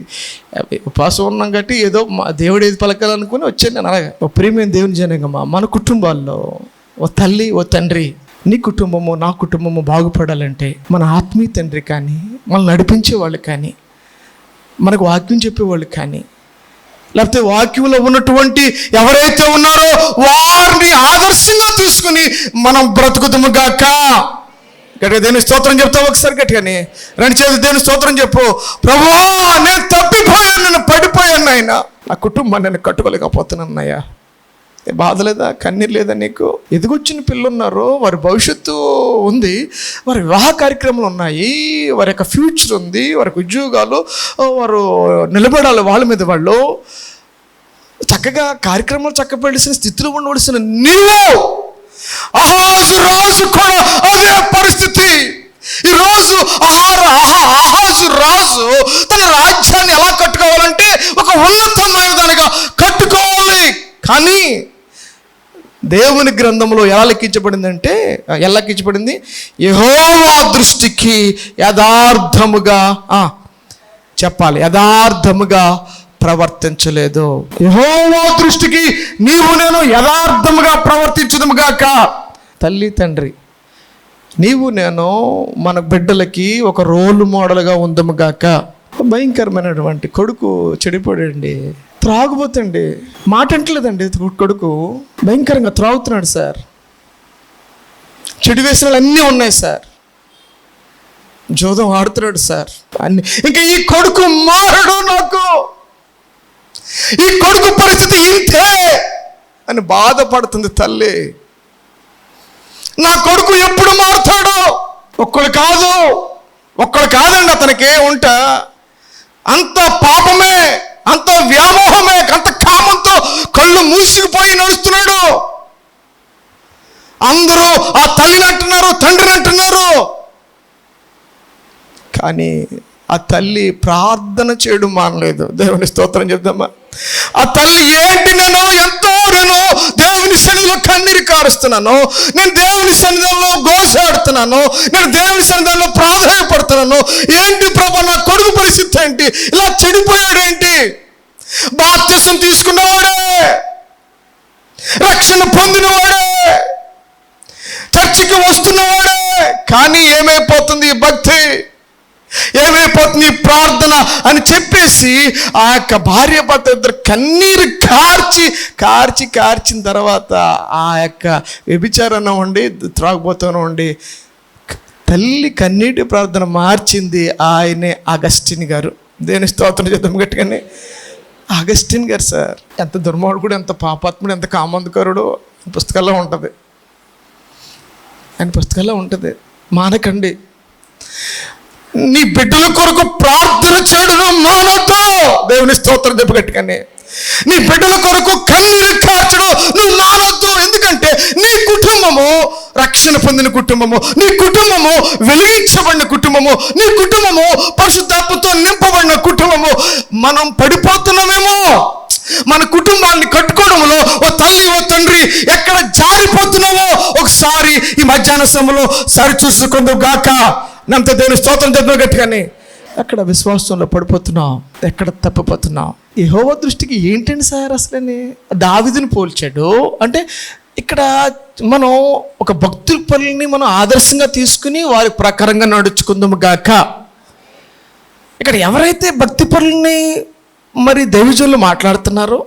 ఉపాసం ఉన్నాం కాబట్టి ఏదో దేవుడు ఏది పలకాలనుకుని వచ్చాను నేను. అలాగే ఓ ప్రియమైన దేవుని జనంగా మన కుటుంబాల్లో ఓ తల్లి ఓ తండ్రి, నీ కుటుంబము నా కుటుంబము బాగుపడాలంటే మన ఆత్మీయ తండ్రి కానీ, మనల్ని నడిపించేవాళ్ళు కానీ, మనకు వాక్యం చెప్పేవాళ్ళు కానీ, లేకపోతే వాక్యంలో ఉన్నటువంటి ఎవరైతే ఉన్నారో వారిని ఆదర్శంగా తీసుకుని మనం బ్రతుకుతాము గాక. గట్టిగా దేవుని స్తోత్రం చెప్తావు ఒకసారి గట్టిగాని. రెండు చేతులు దేవుని స్తోత్రం చెప్పు. ప్రభువా, నేను తప్పిపోయాను, నేను పడిపోయాను నాయన, నా కుటుంబాన్ని నేను కట్టుకోలేకపోతున్నాను అన్నయ్య. బాధ లేదా? కన్నీరు లేదా నీకు? ఎదిగొచ్చిన పిల్లలు ఉన్నారు, వారి భవిష్యత్తు ఉంది, వారి వివాహ కార్యక్రమాలు ఉన్నాయి, వారి యొక్క ఫ్యూచర్ ఉంది, వారికి ఉద్యోగాలు, వారు నిలబడాలి వాళ్ళ మీద వాళ్ళు. చక్కగా కార్యక్రమాలు చక్కబెట్టిన స్థితిలో ఉండవలసిన నీవు, అహాజు రాజు కూడా అదే పరిస్థితి. ఈరోజు అహాజు రాజు తన రాజ్యాన్ని ఎలా కట్టుకోవాలంటే ఒక ఉన్నతమైన దానిగా కట్టుకోవాలి. కానీ దేవుని గ్రంథంలో ఎలా లెక్కించబడిందంటే, యెహోవా దృష్టికి యథార్థముగా చెప్పాలి, యథార్థముగా ప్రవర్తించలేదు. యెహోవా దృష్టికి నీవు నేను యథార్థముగా ప్రవర్తించుదుము గాక. తల్లి తండ్రి, నీవు నేను మన బిడ్డలకి ఒక రోల్ మోడల్గా ఉందము గాక. భయంకరమైనటువంటి కొడుకు చెడిపోడండి, త్రాగుబోతండి, మాట అంటలేదండి. కొడుకు భయంకరంగా త్రాగుతున్నాడు సార్. చెడు వేసనాలు అన్నీ ఉన్నాయి సార్. జోదం ఆడుతున్నాడు సార్ అన్ని. ఇంకా ఈ కొడుకు మారడు, నాకు ఈ కొడుకు పరిస్థితి ఇంతే అని బాధపడుతుంది తల్లి. నా కొడుకు ఎప్పుడు మారుతాడు? ఒక్కడు కాదండి అతనికి ఉంటా. అంత పాపమే, అంత వ్యామోహమే, అంత కామంతో కళ్ళు మూసుకుపోయి నడుస్తున్నాడు. అందరూ ఆ తల్లిని అంటున్నారు, తండ్రిని అంటున్నారు. కానీ ఆ తల్లి ప్రార్థన చేయడం మానలేదు. దేవుని స్తోత్రం చెప్దామా. ఆ తల్లి ఏంటి, నేను దేవుని సన్నిధిలో కన్నీరు కారుస్తున్నాను, నేను దేవుని సన్నిధిలో ఘోషాడుతున్నాను, నేను దేవుని సన్నిధిలో ప్రాధాన్యపడుతున్నాను. ఏంటి ప్రభు, నా కొడుకు పరిస్థితి ఏంటి? ఇలా చెడిపోయాడేంటి? బాప్తిసం తీసుకున్నవాడే, రక్షణ పొందినవాడే, చర్చికి వస్తున్నవాడే, కానీ ఏమైపోతుంది ఈ భక్తి, ఏమైపోతుంది ఈ ప్రార్థన అని చెప్పేసి ఆ యొక్క భార్య భర్త ఇద్దరు కన్నీరు కార్చిన తర్వాత ఆ యొక్క వ్యభిచారం ఉండి త్రాగుబోతూనే ఉండి తల్లి కన్నీటి ప్రార్థన మార్చింది ఆయనే అగస్టిన్ గారు. దేని స్తోత్రం చేద్దాం గట్టిగానే. అగస్టిన్ గారు సార్ ఎంత దుర్మార్గుడు, ఎంత పాపాత్ముడు, ఎంత కామందుకరుడు పుస్తకాల్లో ఉంటుంది. ఆయన పుస్తకాల్లో ఉంటుంది. మానకండి. నీ బిడ్డల కొరకు ప్రార్థన చేయడం మానొద్దు. దేవుని స్తోత్రం చెప్పగట్టుకని. నీ బిడ్డల కొరకు కన్నీరు కార్చడం నువ్వు మానొద్దు. ఎందుకంటే నీ కుటుంబము రక్షణ పొందిన కుటుంబము, నీ కుటుంబము వెలిగించబడిన కుటుంబము, నీ కుటుంబము పరిశుద్ధాత్మతో నింపబడిన కుటుంబము. మనం పడిపోతున్నామేమో, మన కుటుంబాన్ని కట్టుకోవడంలో ఓ తల్లి ఓ తండ్రి ఎక్కడ జారిపోతున్నావో ఒకసారి ఈ మధ్యాహ్న సమయంలో సరి చూసుకుందాం గాక. నంత దేవుని స్తోత్రం చెప్పిన గట్టిగానే. ఎక్కడ విశ్వాసంలో పడిపోతున్నావు, ఎక్కడ తప్పిపోతున్నావు? యెహోవా దృష్టికి ఏంటండి సార్ అసలని? దావీదుని పోల్చాడు అంటే ఇక్కడ మనం ఒక భక్తుల పనులని మనం ఆదర్శంగా తీసుకుని వారి ప్రకారంగా నడుచుకుందాము గాక. ఇక్కడ ఎవరైతే భక్తి పనులని మరి దైవజనులు మాట్లాడుతున్నారో,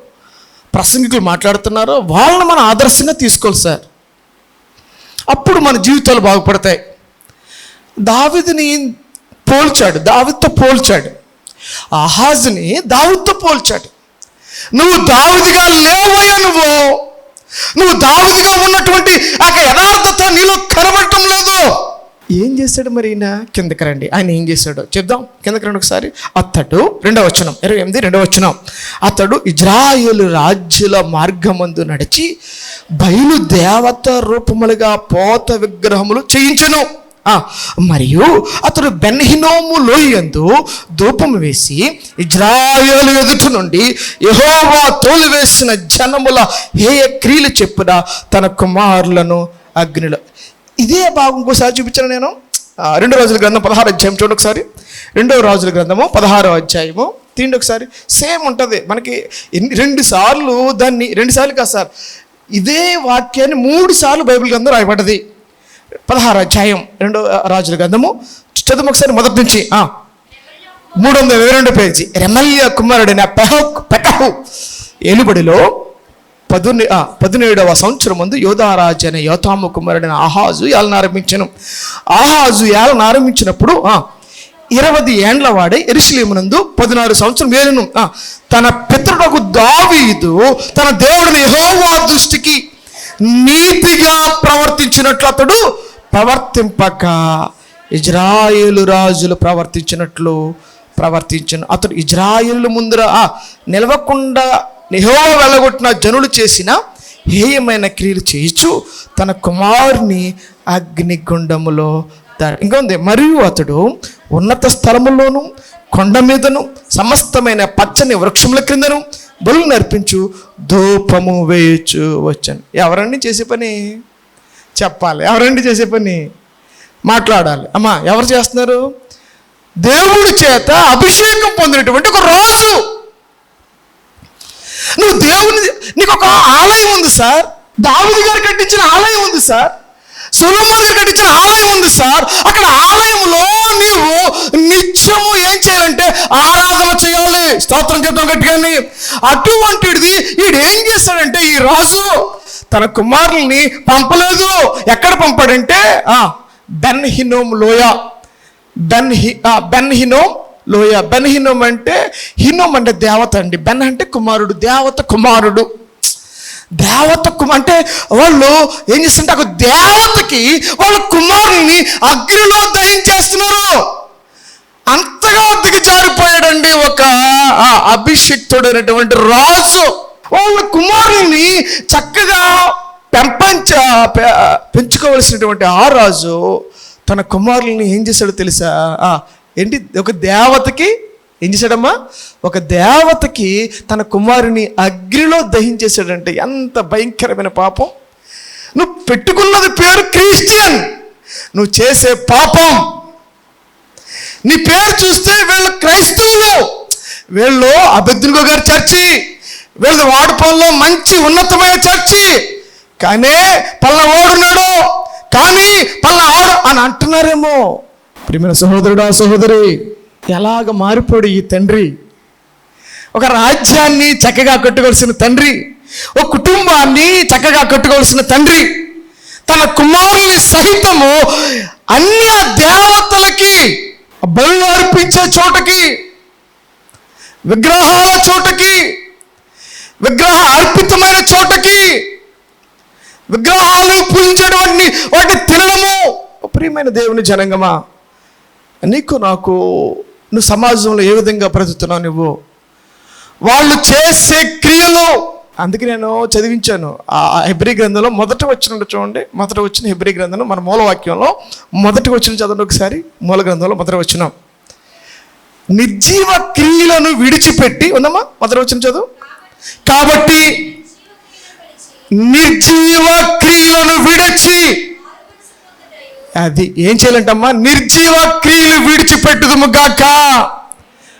ప్రసంగికులు మాట్లాడుతున్నారో వాళ్ళని మనం ఆదర్శంగా తీసుకోవాలి సార్. అప్పుడు మన జీవితాలు బాగుపడతాయి. దావీదుని దావీదుతో పోల్చాడు. ఆహాజుని దావీదుతో పోల్చాడు. నువ్వు దావీదుగా లేవయ్యా, నువ్వు దావీదుగా ఉన్నటువంటి ఆ యథార్థత నీలో కనబడటం లేదు. ఏం చేశాడు మరి ఈయన? కిందకి రండి, ఆయన ఏం చేశాడో చెప్దాం. కిందకి రండి ఒకసారి. అతడు 2వ వచనం, 28 2వ వచనం. అతడు ఇజ్రాయేలు రాజ్యుల మార్గమందు నడిచి బయలు దేవత రూపములుగా పోత విగ్రహములు చేయించెను. మరియు అతడు బెన్ హిన్నోము లోయందు ధూపము వేసి ఇజ్రాయేలు ఎదుట నుండి యెహోవా తోలివేసిన జనముల హేయ క్రియలు చెప్పున తన కుమారులను అగ్నిలో. ఇదే భాగం ఇంకోసారి చూపించాను నేను. 2వ రాజుల గ్రంథం 16వ అధ్యాయం చూడండి ఒకసారి. 2వ రాజుల గ్రంథము 16వ అధ్యాయము తీండి ఒకసారి. సేమ్ ఉంటుంది మనకి. 2 సార్లు దాన్ని, 2 సార్లు కాదు సార్, ఇదే వాక్యాన్ని 3 సార్లు బైబిల్ గ్రంథం రాయబడ్డది. 16వ అధ్యాయం 2వ రాజుల గ్రంథము చదువు ఒకసారి మొదటి నుంచి. 322 పేజీ. రెమల్యా కుమారుడైన పెకహు ఏలుబడిలో 17వ సంవత్సరం ముందు యోధారాజు అనే యోతాము కుమారుడైన ఆహాజు ఏలన ఆరంభించను. ఆహాజు ఏలన ఆరంభించినప్పుడు 20 ఏండ్ల వాడే యెరూషలేమునందు 16 సంవత్సరం ఏలును. తన పితరుడకు దావీదు తన దేవుడిని యెహోవా దృష్టికి నీతిగా ప్రవర్తించినట్లు అతడు ప్రవర్తింపక ఇజ్రాయేలు రాజులు ప్రవర్తించినట్లు ప్రవర్తించను. అతడు ఇజ్రాయేలు ముందర నిలవకుండా యెహోవా వెళ్ళగొట్టిన జనులు చేసిన హేయమైన క్రియలు చేయించు తన కుమారుని అగ్నిగుండములో ఇంకా ఉంది. మరియు అతడు ఉన్నత స్థలముల్లోను కొండ మీదను సమస్తమైన పచ్చని వృక్షముల క్రిందను బలులు నర్పించు ధూపము వేయచ్చు వచ్చాను. ఎవరండి చేసే పని? చెప్పాలి. ఎవరండి చేసే పని? మాట్లాడాలి. అమ్మా, ఎవరు చేస్తున్నారు? దేవుడి చేత అభిషేకం పొందినటువంటి ఒక రాజు. నువ్వు నీకు ఒక ఆలయం ఉంది సార్. దావీదు గారు కట్టించిన ఆలయం ఉంది సార్. సొలొమోను గారు కట్టించిన ఆలయం ఉంది సార్. అక్కడ ఆలయంలో నీవు నిత్యము ఏం చేయాలంటే ఆరాధన చేయాలి. స్తోత్రం చెప్తాం గట్టిగాని. అటువంటిది వీడు ఏం చేశాడంటే, ఈ రాజు తన కుమారుల్ని పంపలేదు. ఎక్కడ పంపాడంటే బెన్ హిన్నోం లోయ. బెన్ హిన్నోం అంటే, హిన్నోం అంటే దేవత అండి. బెన్ అంటే కుమారుడు, దేవత కుమారుడు. అంటే వాళ్ళు ఏం చేస్తుంటే ఒక దేవతకి వాళ్ళ కుమారుల్ని అగ్నిలో దహించేస్తున్నారు. అంతగా దిగజారిపోయాడండి ఒక అభిషిక్తుడైనటువంటి రాజు. వాళ్ళ కుమారుల్ని చక్కగా పెంచుకోవలసినటువంటి ఆ రాజు తన కుమారుల్ని ఏం చేశాడో తెలుసా? ఏంటి? ఒక దేవతకి ఏం చేశాడమ్మా? ఒక దేవతకి తన కుమారుని అగ్నిలో దహించేశాడంటే ఎంత భయంకరమైన పాపం. నువ్వు పెట్టుకున్నది పేరు క్రిస్టియన్, నువ్వు చేసే పాపం. నీ పేరు చూస్తే వీళ్ళు క్రైస్తవులు, వీళ్ళు అబెద్నెగో గారి చర్చి, వీళ్ళ వాడపల్లిలో మంచి ఉన్నతమైన చర్చి, కానీ పలానా వాడున్నాడు, కానీ పలానా ఆడు అని అంటున్నారేమో. ప్రియమైన సహోదరుడా, సహోదరి, ఎలాగ మారిపోడు ఈ తండ్రి. ఒక రాజ్యాన్ని చక్కగా కట్టుకోవాల్సిన తండ్రి, ఒక కుటుంబాన్ని చక్కగా కట్టుకోవాల్సిన తండ్రి తన కుమారుని సహితము అన్య దేవతలకి బలు అర్పించే చోటకి, విగ్రహాల చోటకి, విగ్రహ అర్పితమైన చోటకి, విగ్రహాలు పూజించడం, వాటిని తినడము. ప్రియమైన దేవుని జనంగమా, నీకు నాకు నువ్వు సమాజంలో ఏ విధంగా బ్రతుకుతున్నావు? నువ్వు వాళ్ళు చేసే క్రియలు. అందుకే నేను చదివించాను ఆ హెబ్రీ గ్రంథంలో మొదట వచ్చిన చూడండి. మొదట వచ్చిన హెబ్రీ గ్రంథంలో మన మూలవాక్యంలో మొదటి వచ్చిన చదవండి ఒకసారి. మూల గ్రంథంలో మొదట వచ్చిన నిర్జీవ క్రియలను విడిచిపెట్టి ఉందమ్మా. మొదట వచ్చిన చదువు. కాబట్టి నిర్జీవ క్రియలను విడిచి, అది ఏం చేయాలంటమ్మా? నిర్జీవ క్రియలు విడిచిపెట్టుదుము గాక.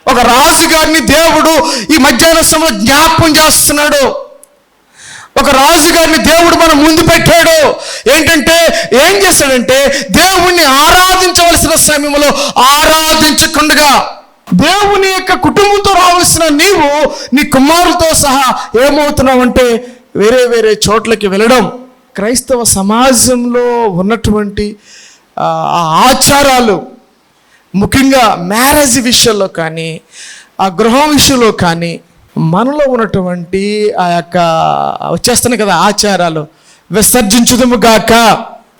ఒక రాజుగారిని దేవుడు ఈ మధ్యాహ్న సమయంలో జ్ఞాపకం చేస్తున్నాడు. ఒక రాజుగారిని దేవుడు మనం ముందు పెట్టాడు. ఏంటంటే, ఏం చేశాడంటే, దేవుణ్ణి ఆరాధించవలసిన సమయంలో ఆరాధించకుండా దేవుని యొక్క కుటుంబంతో రావాల్సిన నీవు నీ కుమారులతో సహా ఏమవుతున్నావంటే వేరే వేరే చోట్లకి వెళ్ళడం. క్రైస్తవ సమాజంలో ఉన్నటువంటి ఆ ఆచారాలు, ముఖ్యంగా మ్యారేజ్ విషయంలో కానీ, ఆ గృహం విషయంలో కానీ, మనలో ఉన్నటువంటి ఆ యొక్క వచ్చేస్తున్నాయి కదా ఆచారాలు, విసర్జించుదుము గాక.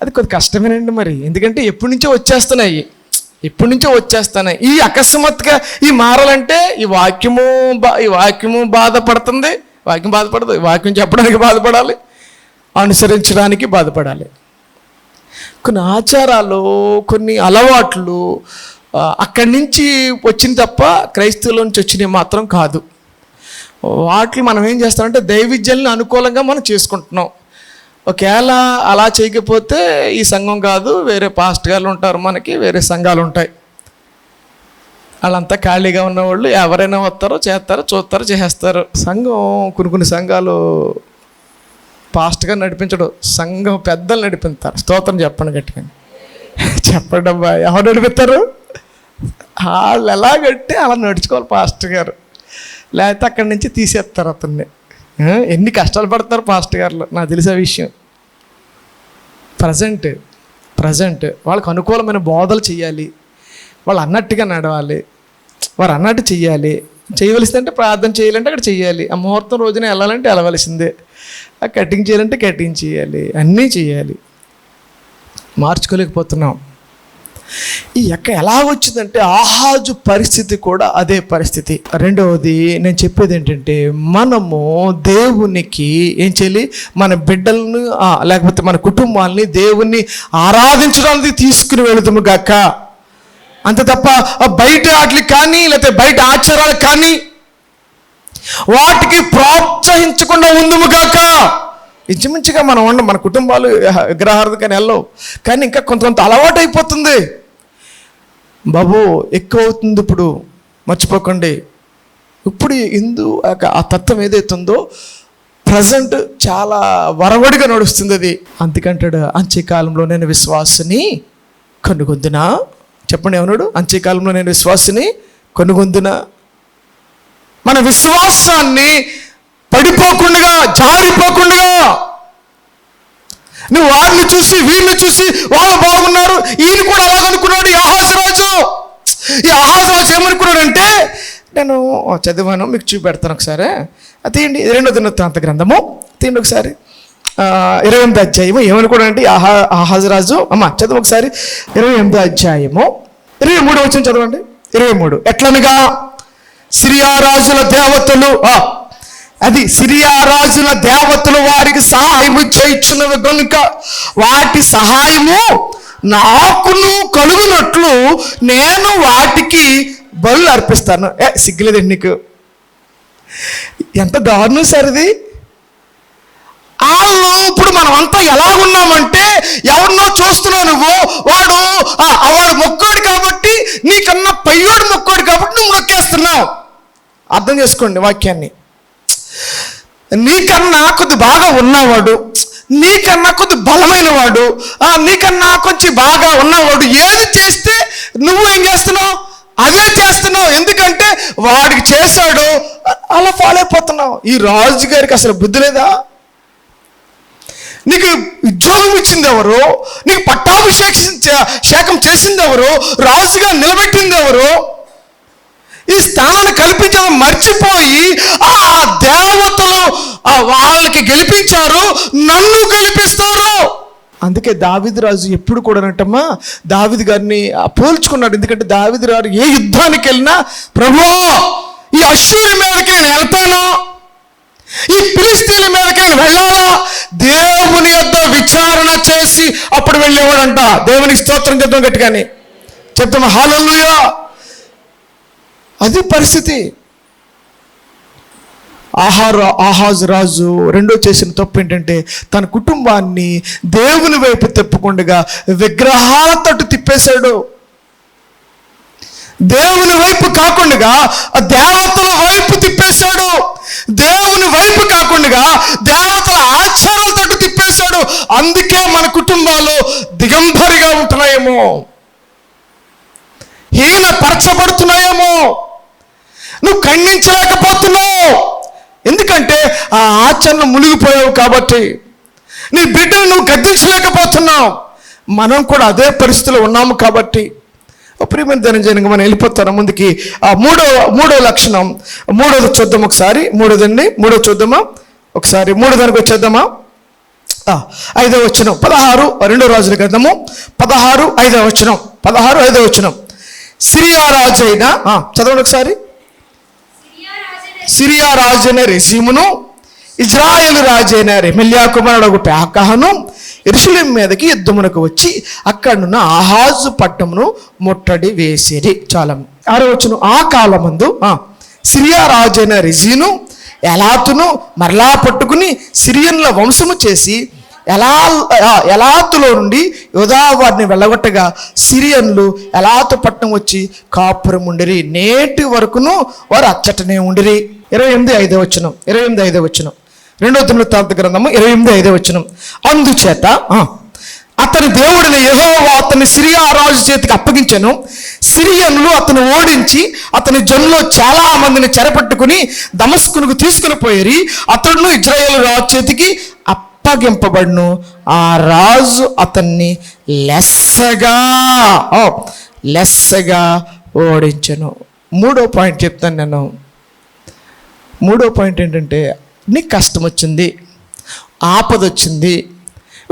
అది కొద్ది కష్టమేనండి మరి, ఎందుకంటే ఎప్పటి నుంచో వచ్చేస్తున్నాయి. ఈ అకస్మాత్తుగా ఈ మారాలంటే ఈ వాక్యము బాధపడుతుంది. వాక్యం బాధపడదు, వాక్యం చెప్పడానికి బాధపడాలి, అనుసరించడానికి బాధపడాలి. కొన్ని ఆచారాలు, కొన్ని అలవాట్లు అక్కడి నుంచి వచ్చింది తప్ప క్రైస్తవుల నుంచి వచ్చినవి మాత్రం కాదు. వాటిని మనం ఏం చేస్తామంటే దైవవిద్యల్ని అనుకూలంగా మనం చేసుకుంటున్నాం. ఒకవేళ అలా చేయకపోతే ఈ సంఘం కాదు, వేరే పాస్ట్ గారు ఉంటారు, మనకి వేరే సంఘాలు ఉంటాయి. వాళ్ళంతా ఖాళీగా ఉన్నవాళ్ళు ఎవరైనా వస్తారో చేస్తారో చూస్తారో చేసేస్తారు. సంఘం కొన్ని సంఘాలు పాస్ట్గా నడిపించడం, సంఘం పెద్దలు నడిపిస్తారు. స్తోత్రం చెప్పండి గట్టిగా, చెప్పండి అబ్బా. ఎవరు నడిపిస్తారు? వాళ్ళు ఎలాగంటే అలా నడుచుకోవాలి పాస్టర్ గారు, లేకపోతే అక్కడి నుంచి తీసేస్తారు అతన్ని. ఎన్ని కష్టాలు పడతారు పాస్టర్ గారులు, నాకు తెలిసే విషయం. ప్రజెంట్ వాళ్ళకు అనుకూలమైన బోధలు చేయాలి, వాళ్ళు అన్నట్టుగా నడవాలి, వారు అన్నట్టు చెయ్యాలి. చేయవలసిందంటే ప్రార్థన చేయాలంటే అక్కడ చెయ్యాలి, ఆ ముహూర్తం రోజున వెళ్ళాలంటే వెళ్ళవలసిందే, ఆ కటింగ్ చేయాలంటే కటింగ్ చేయాలి, అన్నీ చేయాలి. మార్చుకోలేకపోతున్నాం. ఈ యొక్క ఎలా వచ్చిందంటే ఆహాజు పరిస్థితి కూడా అదే పరిస్థితి. రెండవది నేను చెప్పేది ఏంటంటే, మనము దేవునికి ఏం చేయాలి, మన బిడ్డలను లేకపోతే మన కుటుంబాలని దేవుణ్ణి ఆరాధించడానికి తీసుకుని వెళుతాము గాక. అంతే తప్ప బయట వాటికి కానీ లేకపోతే బయట ఆచారాలకు కానీ వాటికి ప్రోత్సహించకుండా ఉందుము గాక. ఇంచుమించుగా మనం మన కుటుంబాలు విగ్రహార్థం కానీ వెళ్ళవు, కానీ ఇంకా కొంత అలవాటు అయిపోతుంది బాబు, ఎక్కువ అవుతుంది. ఇప్పుడు మర్చిపోకండి, ఇప్పుడు ఆ తత్వం ఏదైతుందో ప్రజెంట్ చాలా వరవడిగా నడుస్తుంది అది. అందుకంటాడు, అంత్యకాలంలో నేను విశ్వాసిని కనుగొందునా. చెప్పండి, ఏమన్నాడు? అంత్యకాలంలో నేను విశ్వాసిని కనుగొందునా. మన విశ్వాసాన్ని పడిపోకుండా, జారిపోకుండా, నువ్వు వారిని చూసి వీరిని చూసి వాళ్ళు బాగున్నారు, ఈయన కూడా అలాగనుకున్నాడు. ఈ ఆహాజరాజు ఏమనుకున్నాడంటే, నేను చదివాను, మీకు చూపెడతాను ఒకసారి. తీయండి 2వ దినవృత్తాంత గ్రంథము, తీయండి ఒకసారి 28వ అధ్యాయము. ఏమనుకున్నాడంటే ఆహాజరాజు, చదువు ఒకసారి 28వ అధ్యాయము 23వ వచనం చదవండి. 23, ఎట్లనగా సిరియా రాజుల దేవతలు, సిరియా రాజుల దేవతలు వారికి సహాయము చేయుచున్నవి కనుక వాటి సహాయము నాకును కలుగునట్లు నేను వాటికి బలులు అర్పిస్తాను. సిగ్గులేదండి నీకు? ఎంత దారుణం సరిది. వాళ్ళు ఇప్పుడు మనం అంతా ఎలాగున్నామంటే, ఎవరినో చూస్తున్నావు నువ్వు, వాడు మొక్కోడు కాబట్టి, నీకన్నా పయ్యోడు మొక్కోడు కాబట్టి నువ్వు మొక్కేస్తున్నావు. అర్థం చేసుకోండి వాక్యాన్ని. నీకన్నా కొద్ది బాగా ఉన్నవాడు, నీకన్నా కొద్ది బలమైన వాడు, నీకన్నా కొంచెం బాగా ఉన్నవాడు ఏది చేస్తే నువ్వు ఏం చేస్తున్నావు? అదే చేస్తున్నావు. ఎందుకంటే వాడికి చేశాడు, అలా ఫాలో అయిపోతున్నావు. ఈ రాజు గారికి అసలు బుద్ధి లేదా? నీకు ఉద్యోగం ఇచ్చింది ఎవరు? నీకు పట్టాభిషేకం చేసింది ఎవరు? రాజుగా నిలబెట్టింది ఎవరు? ఈ స్థానాన్ని కల్పించడం మర్చిపోయి ఆ దేవతలు వాళ్ళకి గెలిపించారు, నన్ను గెలిపిస్తారు. అందుకే దావీదు రాజు ఎప్పుడు కూడా అంటమ్మా దావీదు గారిని పోల్చుకున్నాడు. ఎందుకంటే దావీదు గారు ఏ యుద్ధానికి వెళ్ళినా, ప్రభువా ఈ అశ్షూరు మీదకి నేను వెళ్తాను, ఈ ఫిలిష్తీయుల మీదకి నేను వెళ్ళాలా, దేవుని యొద్ద విచారణ చేసి అప్పుడు వెళ్ళేవాడంట. దేవునికి స్తోత్రం చెప్తాం గట్టిగాని చెప్తామా, హల్లెలూయా. అది పరిస్థితి. ఆహాజు రాజు రెండో చేసిన తప్పు ఏంటంటే, తన కుటుంబాన్ని దేవుని వైపు తిప్పకుండా విగ్రహాల తట్టు తిప్పేశాడు. దేవుని వైపు కాకుండా దేవతల వైపు తిప్పేశాడు. దేవుని వైపు కాకుండా దేవతల ఆచారాల తట్టు తిప్పేశాడు. అందుకే మన కుటుంబాలు దిగంబరిగా ఉంటున్నాయేమో. హీనపరచబడుతున్నాయేమో, నువ్వు ఖండించలేకపోతున్నావు. ఎందుకంటే ఆ ఆచరణ మునిగిపోయావు కాబట్టి. నీ బిడ్డను నువ్వు గద్దించలేకపోతున్నావు. మనం కూడా అదే పరిస్థితిలో ఉన్నాము కాబట్టి. ప్రియమైన ధనంజయంగా మనం వెళ్ళిపోతాను ముందుకి. ఆ మూడో లక్షణం, మూడోది చూద్దాం ఒకసారి. మూడో చూద్దామా ఒకసారి. మూడో దానికి వచ్చేద్దామా. 5వ వచనం 16 2 రాజుల గ్రంథము 16 5వ వచనం. 16 5వ వచనం. సిరియా రాజైన చదవండి ఒకసారి. సిరియా రాజైన రెజీమును, ఇజ్రాయేలు రాజైన రెమల్యా కుమారుడు పెకహును యెరూషలేము మీదకి యుద్ధమునకు వచ్చి అక్కడున్న ఆహాజు పట్టణమును ముట్టడి వేసిరి. చాలా 6వ వచనం. ఆ కాలమందు సిరియా రాజైన రెజీను ఎలాతును మరలా పట్టుకుని సిరియన్ల వంశము చేసి ఎలాతులో నుండి యోధా వారిని వెళ్ళగొట్టగా సిరియన్లు ఎలాతు పట్టణం వచ్చి కాపురం ఉండిరి. నేటి వరకును వారు అచ్చటనే ఉండిరి. 28 5వ వచనం. 28 5వ వచనం. 2వ దినవృత్తాంత గ్రంథము 28 5వ వచనం. అందుచేత అతని దేవుడిని యెహోవా అతని సిరియా రాజు చేతికి అప్పగించెను. సిరియన్లు అతను ఓడించి అతని జనులో చాలా మందిని చెరపట్టుకుని దమస్కునకు తీసుకుని పోయి అతడును ఇజ్రాయేలు రాజు చేతికి అప్పగింపబడును. ఆ రాజు అతన్ని లెస్సగా ఓడించెను. 3వ పాయింట్ చెప్తాను నేను. 3వ పాయింట్ ఏంటంటే, నీకు కష్టం వచ్చింది, ఆపద వచ్చింది.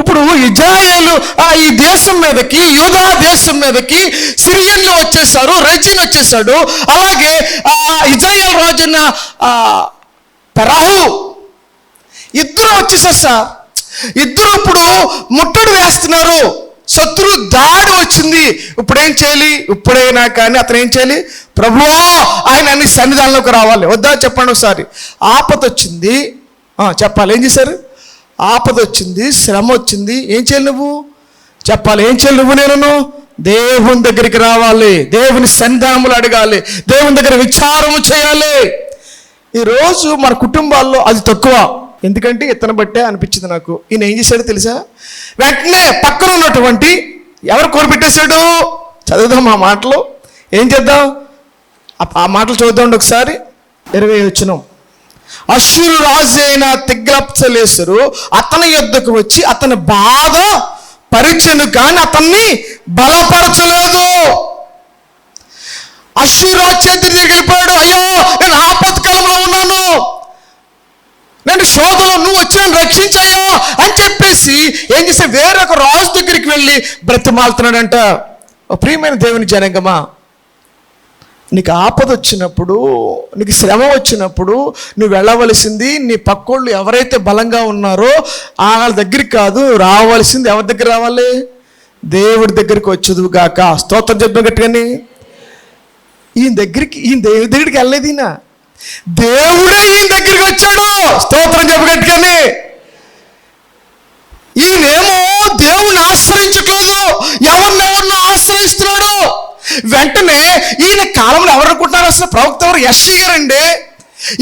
ఇప్పుడు ఇజ్రాయేలు ఈ దేశం మీదకి, యూదా దేశం మీదకి సిరియన్లు వచ్చేసారు, రెజీన్ వచ్చేసాడు. అలాగే ఇజ్రాయేల్ రాజున్న పెరాహు ఇద్దరు వచ్చేసారు సార్. ఇద్దరు ఇప్పుడు ముట్టడి వేస్తున్నారు. శత్రు దాడి వచ్చింది. ఇప్పుడు ఏం చేయాలి? ఇప్పుడైనా కానీ అతను ఏం చేయాలి? ప్రభువా, ఆయన అన్ని సన్నిధానంలోకి రావాలి. వద్దా చెప్పండి ఒకసారి. ఆపద వచ్చింది, చెప్పాలి. ఏం చేశారు? ఆపద వచ్చింది, శ్రమ వచ్చింది. ఏం చేయాలి నువ్వు? చెప్పాలి. ఏం చేయాలి నువ్వు? నేను దేవుని దగ్గరికి రావాలి, దేవుని సన్నిధానములు అడగాలి, దేవుని దగ్గర విచారము చేయాలి. ఈరోజు మన కుటుంబాల్లో అది తక్కువ. ఎందుకంటే ఇతను బట్టే అనిపించింది నాకు. ఈయన ఏం చేశాడో తెలుసా? వెంటనే పక్కన ఉన్నటువంటి ఎవరు కోరిపెట్టేశాడు? చదువుదాం ఆ మాటలు. ఏం చేద్దాం? ఆ మాటలు చూద్దాం ఒకసారి. 20వ వచనం. అష్షూరు రాజు అయిన తిగ్లత్పిలెసరు అతని యొద్దకు వచ్చి అతని బాధ పరిచెను, కానీ అతన్ని బలపరచలేదు. అష్షూరు రాజు చేతి దగ్గరికి వెళ్ళిపోయాడు. అయ్యో, నేను ఆపత్కాలంలో ఉన్నాను, నేను శోధలో, నువ్వు వచ్చి నన్ను రక్షించయ్యా అని చెప్పేసి ఏం చేస్తే వేరొక రాజు దగ్గరికి వెళ్ళి బ్రతిమాలుతున్నాడంట. ప్రియమైన దేవుని జనాంగమా, నీకు ఆపద వచ్చినప్పుడు, నీకు శ్రమ వచ్చినప్పుడు నువ్వు వెళ్ళవలసింది నీ పక్కోళ్ళు ఎవరైతే బలంగా ఉన్నారో వాళ్ళ దగ్గరికి కాదు, రావాల్సింది ఎవరి దగ్గర రావాలి? దేవుడి దగ్గరికి వచ్చేది గాక. స్తోత్రం చెప్తాం గట్టిగాని. ఈయన దేవుడి దగ్గరికి వెళ్ళలేదు. ఈయన దేవుడే ఈయన దగ్గరికి వచ్చాడు. స్తోత్రం చెప్పు గట్టిగాని. ఈయనేమో దేవుణ్ణి ఆశ్రయించట్లేదు, ఎవరినెవరినో ఆశ్రయిస్తున్నాడు. వెంటనే ఈయన కాలంలో ఎవరు అనుకుంటున్నారు? అసలు ప్రవక్త ఎవరు? యెషయా గారండి.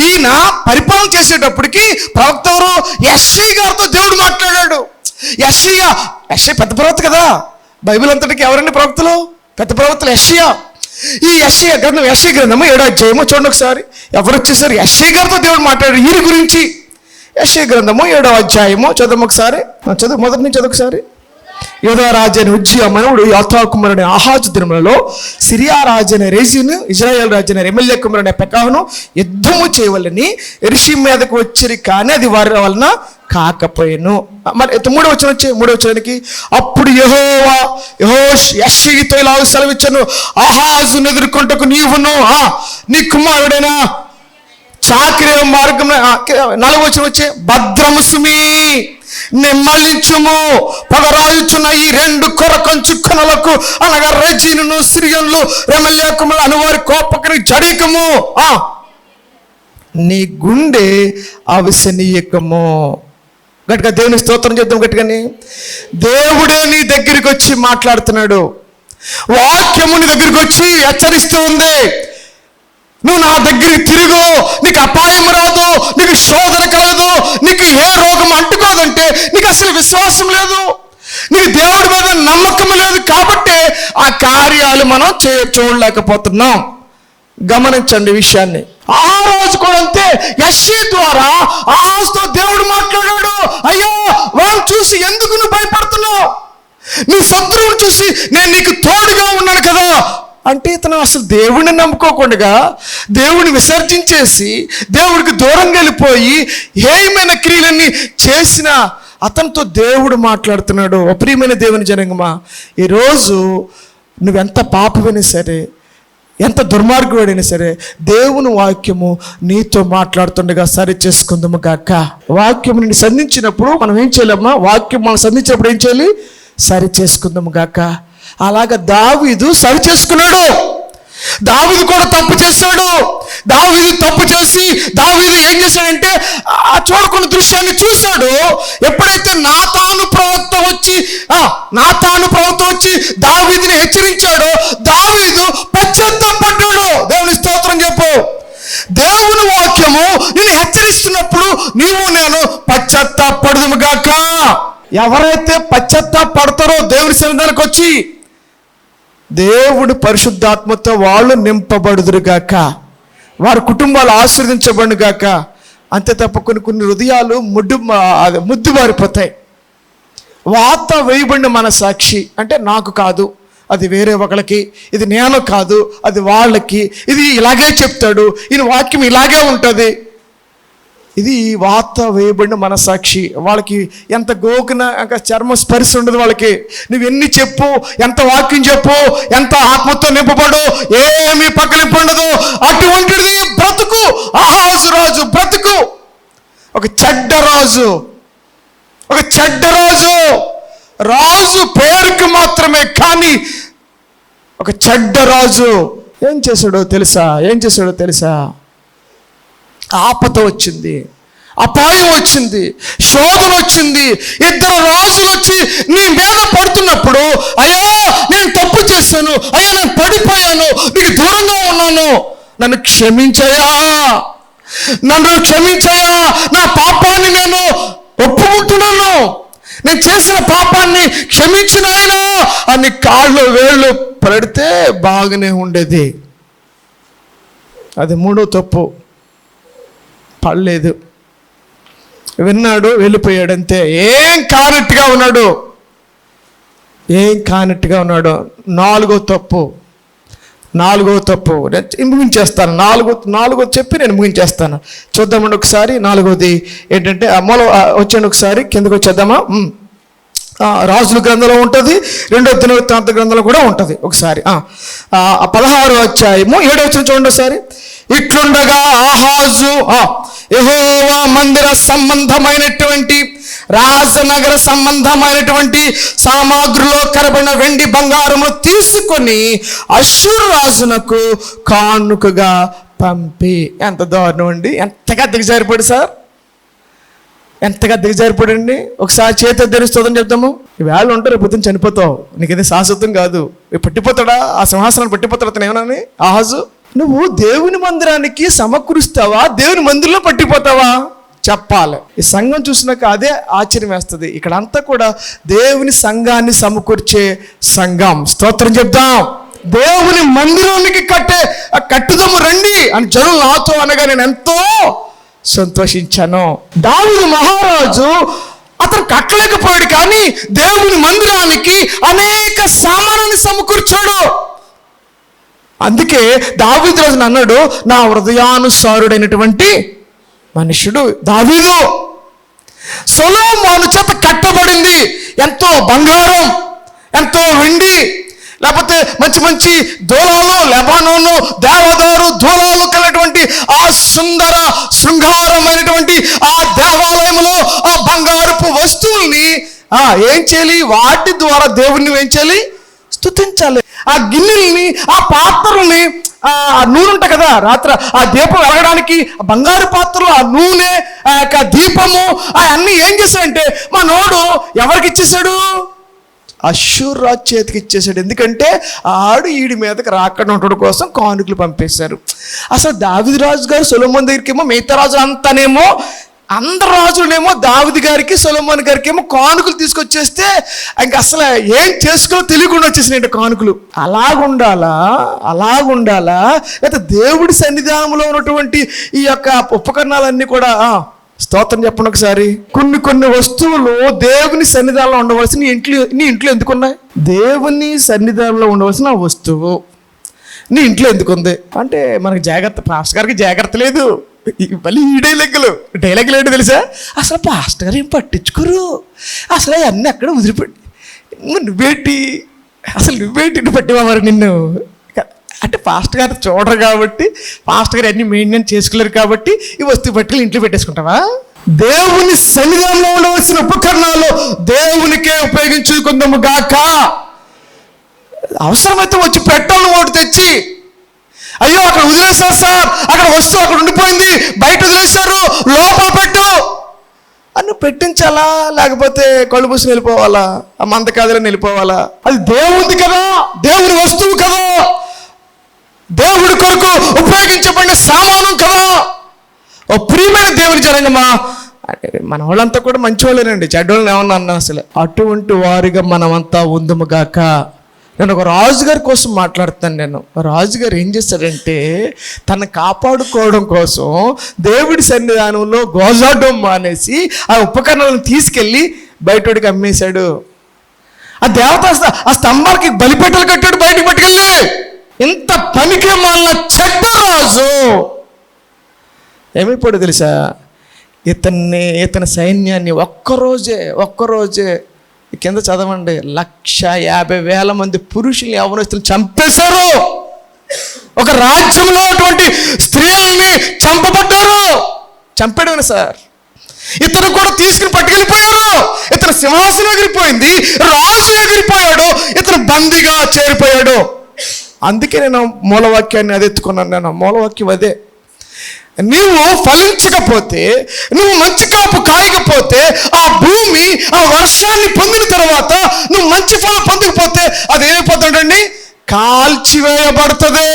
ఈయన పరిపాలన చేసేటప్పటికి ప్రవక్త ఎవరు? యెషయా గారితో దేవుడు మాట్లాడాడు. యెషయా పెద్ద ప్రవక్త కదా. బైబిల్ అంతటికి ఎవరండి ప్రవక్తలు? పెద్ద ప్రవక్తలు యెషయా. ఈ యెషయా గ్రంథము 7వ అధ్యాయము చూడండి ఒకసారి. ఎవరు వచ్చేసారు? యెషయా గారితో దేవుడు మాట్లాడాడు ఈయన గురించి. యెషయా గ్రంథము 7వ అధ్యాయము చదువు ఒకసారి. చదువు, మొదటి నుంచి చదువు ఒకసారి. యోధా రాజైన ఉజ్జియా మనవుడు యోథా కుమారుని ఆహాజు దినములలో సిరియా రాజైన రెజీను, ఇజ్రాయేల్ రాజైన రెమల్యా కుమారుని పెకహును యుద్ధము చేయవలని యెరూషలేము మీదకు వచ్చిరి, కానీ అది వారి వలన కాకపోయాను. మరి 3వ వచనానికి అప్పుడు యెషయాతో ఇలా సెలవిచ్చాను, ఆహాజును ఎదుర్కొంటకు నీవును నీ కుమారుడైన చాకిరే మార్గం. 4వ వచనం వచ్చే భద్రము సుమి, నిమ్మలించుము, పగరాయుచున్న ఈ 2 కొరకంచు కొనలకు అనగా రెజీనును సిరియన్లు రెమల్యా కుమారులు అను వారి కోపకని జడికము, నీ గుండె అవిసనీయకము. గట్టిగా దేవుని స్తోత్రం చేద్దాం గట్టిగాని. దేవుడే నీ దగ్గరికి వచ్చి మాట్లాడుతున్నాడు. వాక్యము నీ దగ్గరికి వచ్చి హెచ్చరిస్తూ ఉంది. నువ్వు నా దగ్గరికి తిరుగు, నీకు అపాయం రాదు, నీకు శోధన కలగదు, నీకు ఏ రోగం అంటుకోదంటే నీకు అసలు విశ్వాసం లేదు. నీకు దేవుడి మీద నమ్మకం లేదు కాబట్టి ఆ కార్యాలు మనం చూడలేకపోతున్నాం. గమనించండి విషయాన్ని. ఆ రోజు కూడా అంతే, యెషయా ద్వారా ఆహాజుతో దేవుడు మాట్లాడాడు. అయ్యో, వాళ్ళని చూసి ఎందుకు నువ్వు భయపడుతున్నావు? నీ శత్రువుని చూసి నేను నీకు తోడుగా ఉన్నాను కదా అంటే, ఇతను అసలు దేవుడిని నమ్ముకోకుండా దేవుడిని విసర్జించేసి దేవుడికి దూరంగా వెళ్ళిపోయి హేయమైన క్రియలన్నీ చేసిన అతనితో దేవుడు మాట్లాడుతున్నాడు. అప్రియమైన దేవుని జనాంగమా, ఈరోజు నువ్వెంత పాపమైనా సరే, ఎంత దుర్మార్గుడైనా సరే, దేవుని వాక్యము నీతో మాట్లాడుతుండగా సరి చేసుకుందాము గాక. వాక్యము నిన్ను సంధించినప్పుడు మనం ఏం చేయాలమ్మా? వాక్యం మనం సంధించినప్పుడు ఏం చేయాలి? సరి చేసుకుందాము గాక. అలాగా దావీదు సరి చేసుకున్నాడు. దావీదు కూడా తప్పు చేశాడు. దావీదు తప్పు చేసి దావీదు ఏం చేశాడంటే ఆ చూడకున్న దృశ్యాన్ని చూశాడు. ఎప్పుడైతే నాతాను ప్రవక్త వచ్చి దావీదుని హెచ్చరించాడో దావీదు పశ్చాత్తాపడ్డాడు. దేవుని స్తోత్రం చెప్పు. దేవుని వాక్యము నిన్ను హెచ్చరిస్తున్నప్పుడు నీవు నేను పశ్చాత్తాపడదుము గాక. ఎవరైతే పశ్చాత్తాపడతారో దేవుని సన్నిధానికి వచ్చి దేవుడు పరిశుద్ధాత్మతో వాళ్ళు నింపబడుదురుగాక, వారి కుటుంబాలు ఆశీర్వదించబడుగాక. అంతే తప్ప కొన్ని హృదయాలు ముద్దు మారిపోతాయి. వాత వేయబడిన మన సాక్షి అంటే నాకు కాదు, అది వేరే ఒకళ్ళకి, ఇది నేను కాదు, అది వాళ్ళకి, ఇది ఇలాగే చెప్తాడు, ఈయన వాక్యం ఇలాగే ఉంటుంది. ఇది వాత వేయబడిన మనసాక్షి. వాళ్ళకి ఎంత గోకున చర్మ స్పర్శ ఉండదు వాళ్ళకి. నువ్వు ఎన్ని చెప్పు, ఎంత వాక్యం చెప్పు, ఎంత ఆత్మతో నింపబడు, ఏమీ పక్కలింపు ఉండదు. అటువంటిది బ్రతుకు ఆహాజు రాజు బ్రతుకు. ఒక చెడ్డ రాజు, రాజు పేరుకి మాత్రమే, కానీ ఒక చెడ్డ రాజు. ఏం చేశాడో తెలుసా? ఆపద వచ్చింది, అపాయం వచ్చింది, శోధన వచ్చింది. ఇద్దరు రాజులు వచ్చి నీ మీద పడుతున్నప్పుడు, అయ్యా నేను తప్పు చేశాను, అయ్యా నేను పడిపోయాను, నీకు దూరంగా ఉన్నాను, నన్ను క్షమించయా, నా పాపాన్ని నేను ఒప్పుకుంటున్నాను, నేను చేసిన పాపాన్ని క్షమించిన ఆయన అని కాళ్ళు వేళ్ళు పడితే బాగానే ఉండేది. అది మూడో తప్పు. పడలేదు, విన్నాడు, వెళ్ళిపోయాడు, అంతే. ఏం కానట్టుగా ఉన్నాడు. నాలుగో తప్పు. నేను ముగించేస్తాను. నాలుగో చెప్పి నేను ముగించేస్తాను. చూద్దామండి ఒకసారి. నాలుగోది ఏంటంటే మూల వచ్చాను, ఒకసారి కిందకు వచ్చేద్దామా? రాజుల గ్రంథంలో ఉంటుంది, 2వ దినవృత్తాంత గ్రంథంలో కూడా ఉంటుంది. ఒకసారి 16వ అధ్యాయము 7వ వచనం చూడండి ఒకసారి. ఇట్లుండగా ఆహాజు యెహోవా మందిర సంబంధమైనటువంటి, రాజనగర సంబంధమైనటువంటి సామాగ్రిలో కరబడిన వెండి బంగారము తీసుకొని అష్షూరు రాజునకు కానుకగా పంపి. ఎంత దారుణం అండి! ఎంతగా దిగజారిపోయాడు సార్, ఎంతగా దిగజారిపోడండి. ఒకసారి చేతి ధరిస్తుందని చెప్తాము. వేళ ఉంటారు, రేపు పొద్దున్న చనిపోతావు, నీకైతే శాశ్వతం కాదు. పట్టిపోతాడా ఆ సింహాసనాన్ని? పట్టిపోతాడు అతను. ఏమన్నా ఆహాజు, నువ్వు దేవుని మందిరానికి సమకూరుస్తావా, దేవుని మందిరంలో పట్టిపోతావా? చెప్పాలి. ఈ సంఘం చూసినాక అదే ఆశ్చర్యం వేస్తుంది. ఇక్కడ అంతా కూడా దేవుని సంఘాన్ని సమకూర్చే సంఘం. స్తోత్రం చెప్దాం. దేవుని మందిరానికి కట్టుదము రండి అని జనులు నాతో అనగా నేను ఎంతో సంతోషించాను. దావీదు మహారాజు అతను కట్టలేకపోయాడు, కానీ దేవుని మందిరానికి అనేక సామానాన్ని సమకూర్చాడు. అందుకే దావీదు రాజును అన్నాడు, నా హృదయానుసారుడైనటువంటి మనుషుడు దావీదు. సొలొమోను చేత కట్టబడింది ఎంతో బంగారం, ఎంతో వెండి, లేకపోతే మంచి మంచి దూలాలు, లెబానోను దేవదారు దూలాలు కలిగినటువంటి ఆ సుందర శృంగారమైనటువంటి ఆ దేవాలయంలో ఆ బంగారపు వస్తువుల్ని ఏం చేయాలి? వాటి ద్వారా దేవుణ్ణి ఏం చేయాలి? స్తుతించాలి. ఆ గిన్నెల్ని, ఆ పాత్రల్ని, ఆ నూనె ఉంటాయి కదా, రాత్రి ఆ దీపం వెలగడానికి బంగారు పాత్రలు, ఆ నూనె, ఆ యొక్క దీపము, అవన్నీ ఏం చేశాడంటే మా నోడు ఎవరికి ఇచ్చేసాడు? అష్షూరు రాజు చేతికి ఇచ్చేసాడు. ఎందుకంటే ఆడు ఈడి మీదకి రాకుండా ఉండడం కోసం కానుకలు పంపేశారు. అసలు దావీదు రాజు గారు సొలొమోను దగ్గరికి ఏమో మిగతా రాజు అంతానేమో అందరు రాజులనేమో దావీదు గారికి సొలొమోను గారికి ఏమో కానుకలు తీసుకొచ్చేస్తే ఇంక అసలు ఏం చేసుకోవాలో తెలియకుండా వచ్చేసినాయండి కానుకలు. అలాగుండాలా లేకపోతే దేవుడి సన్నిధానంలో ఉన్నటువంటి ఈ యొక్క ఉపకరణాలన్నీ కూడా స్తోత్రం చెప్పండి ఒకసారి. కొన్ని వస్తువులు దేవుని సన్నిధానంలో ఉండవలసిన నీ ఇంట్లో ఎందుకున్నాయి? దేవుని సన్నిధానంలో ఉండవలసిన వస్తువు నీ ఇంట్లో ఎందుకుంది అంటే మనకి జాగ్రత్త, పాస్టర్ గారికి జాగ్రత్త లేదు. మళ్ళీ ఈ డైలాగులు ఏంటి తెలుసా? అసలు పాస్టర్ గారు ఏం పట్టించుకోరు, అసలు అవన్నీ అక్కడ వదిలిపెట్టి నువ్వేంటి పట్టివారు నిన్ను అంటే పాస్టర్ గారు చూడరు కాబట్టి, పాస్టర్ గారు అన్ని మెయింటైన్ చేసుకోలేరు కాబట్టి ఈ వస్తువు పట్టుకుని ఇంట్లో పెట్టేసుకుంటావా? దేవుని సన్నిధానంలో ఉండవలసిన ఉపకరణాలు దేవునికే ఉపయోగించుకుందాము గాక. అవసరమైతే వచ్చి పెట్టాలని ఒకటి తెచ్చి, అయ్యో అక్కడ వదిలేశారు సార్, అక్కడ వస్తువు అక్కడ ఉండిపోయింది, బయట వదిలేశారు, లోపల పెట్టు అని పెట్టించాలా? లేకపోతే కళ్ళు పూసుని వెళ్ళిపోవాలా? ఆ మంద కాదని వెళ్ళిపోవాలా? అది దేవుడిది కదా, దేవుని వస్తువు కదా, దేవుడి కొరకు ఉపయోగించబడిన సామానం కదా. ఓ ప్రియమైన దేవుని జనంగమా, మన వాళ్ళంతా కూడా మంచి వాళ్ళేనండి, చెడ్డోళ్ళని ఏమన్నా అన్నా అసలు. అటువంటి వారిగా మనమంతా ఉందుముగాక. నేను ఒక రాజుగారి కోసం మాట్లాడుతాను. రాజుగారు ఏం చేస్తాడంటే తను కాపాడుకోవడం కోసం దేవుడి సన్నిధానంలో గోజాడడం మానేసి ఆ ఉపకరణాలను తీసుకెళ్ళి బయటోడికి అమ్మేశాడు. ఆ దేవత ఆ స్తంభాలకి బలిపెట్టలు కట్టాడు, బయటకు పట్టుకెళ్ళి. ఇంత పనికి మాలిన చెడ్డ రాజు ఏమైపోయాడు తెలుసా? ఇతని సైన్యాన్ని ఒక్కరోజే కింద చదవండి, 150,000 మంది పురుషుల్ని యవ్వనస్తులు చంపేశారు. ఒక రాజ్యంలో అటువంటి స్త్రీలని చంపబడ్డారు. సార్ ఇతను కూడా తీసుకుని పట్టుకెళ్ళిపోయారు. ఇతను సింహాసనం ఎగిరిపోయింది, రాజు ఎగిరిపోయాడు, ఇతను బందీగా చేరిపోయాడు. అందుకే నేను మూలవాక్యాన్ని అది ఎత్తుకున్నాను. మూలవాక్యం అదే, నీవు ఫలించకపోతే, నువ్వు మంచి కాపు కాయకపోతే, ఆ భూమి ఆ వర్షాన్ని పొందిన తర్వాత నువ్వు మంచి ఫలం పొందకపోతే అది ఏమైపోతుందండి? కాల్చివేయబడుతుంది,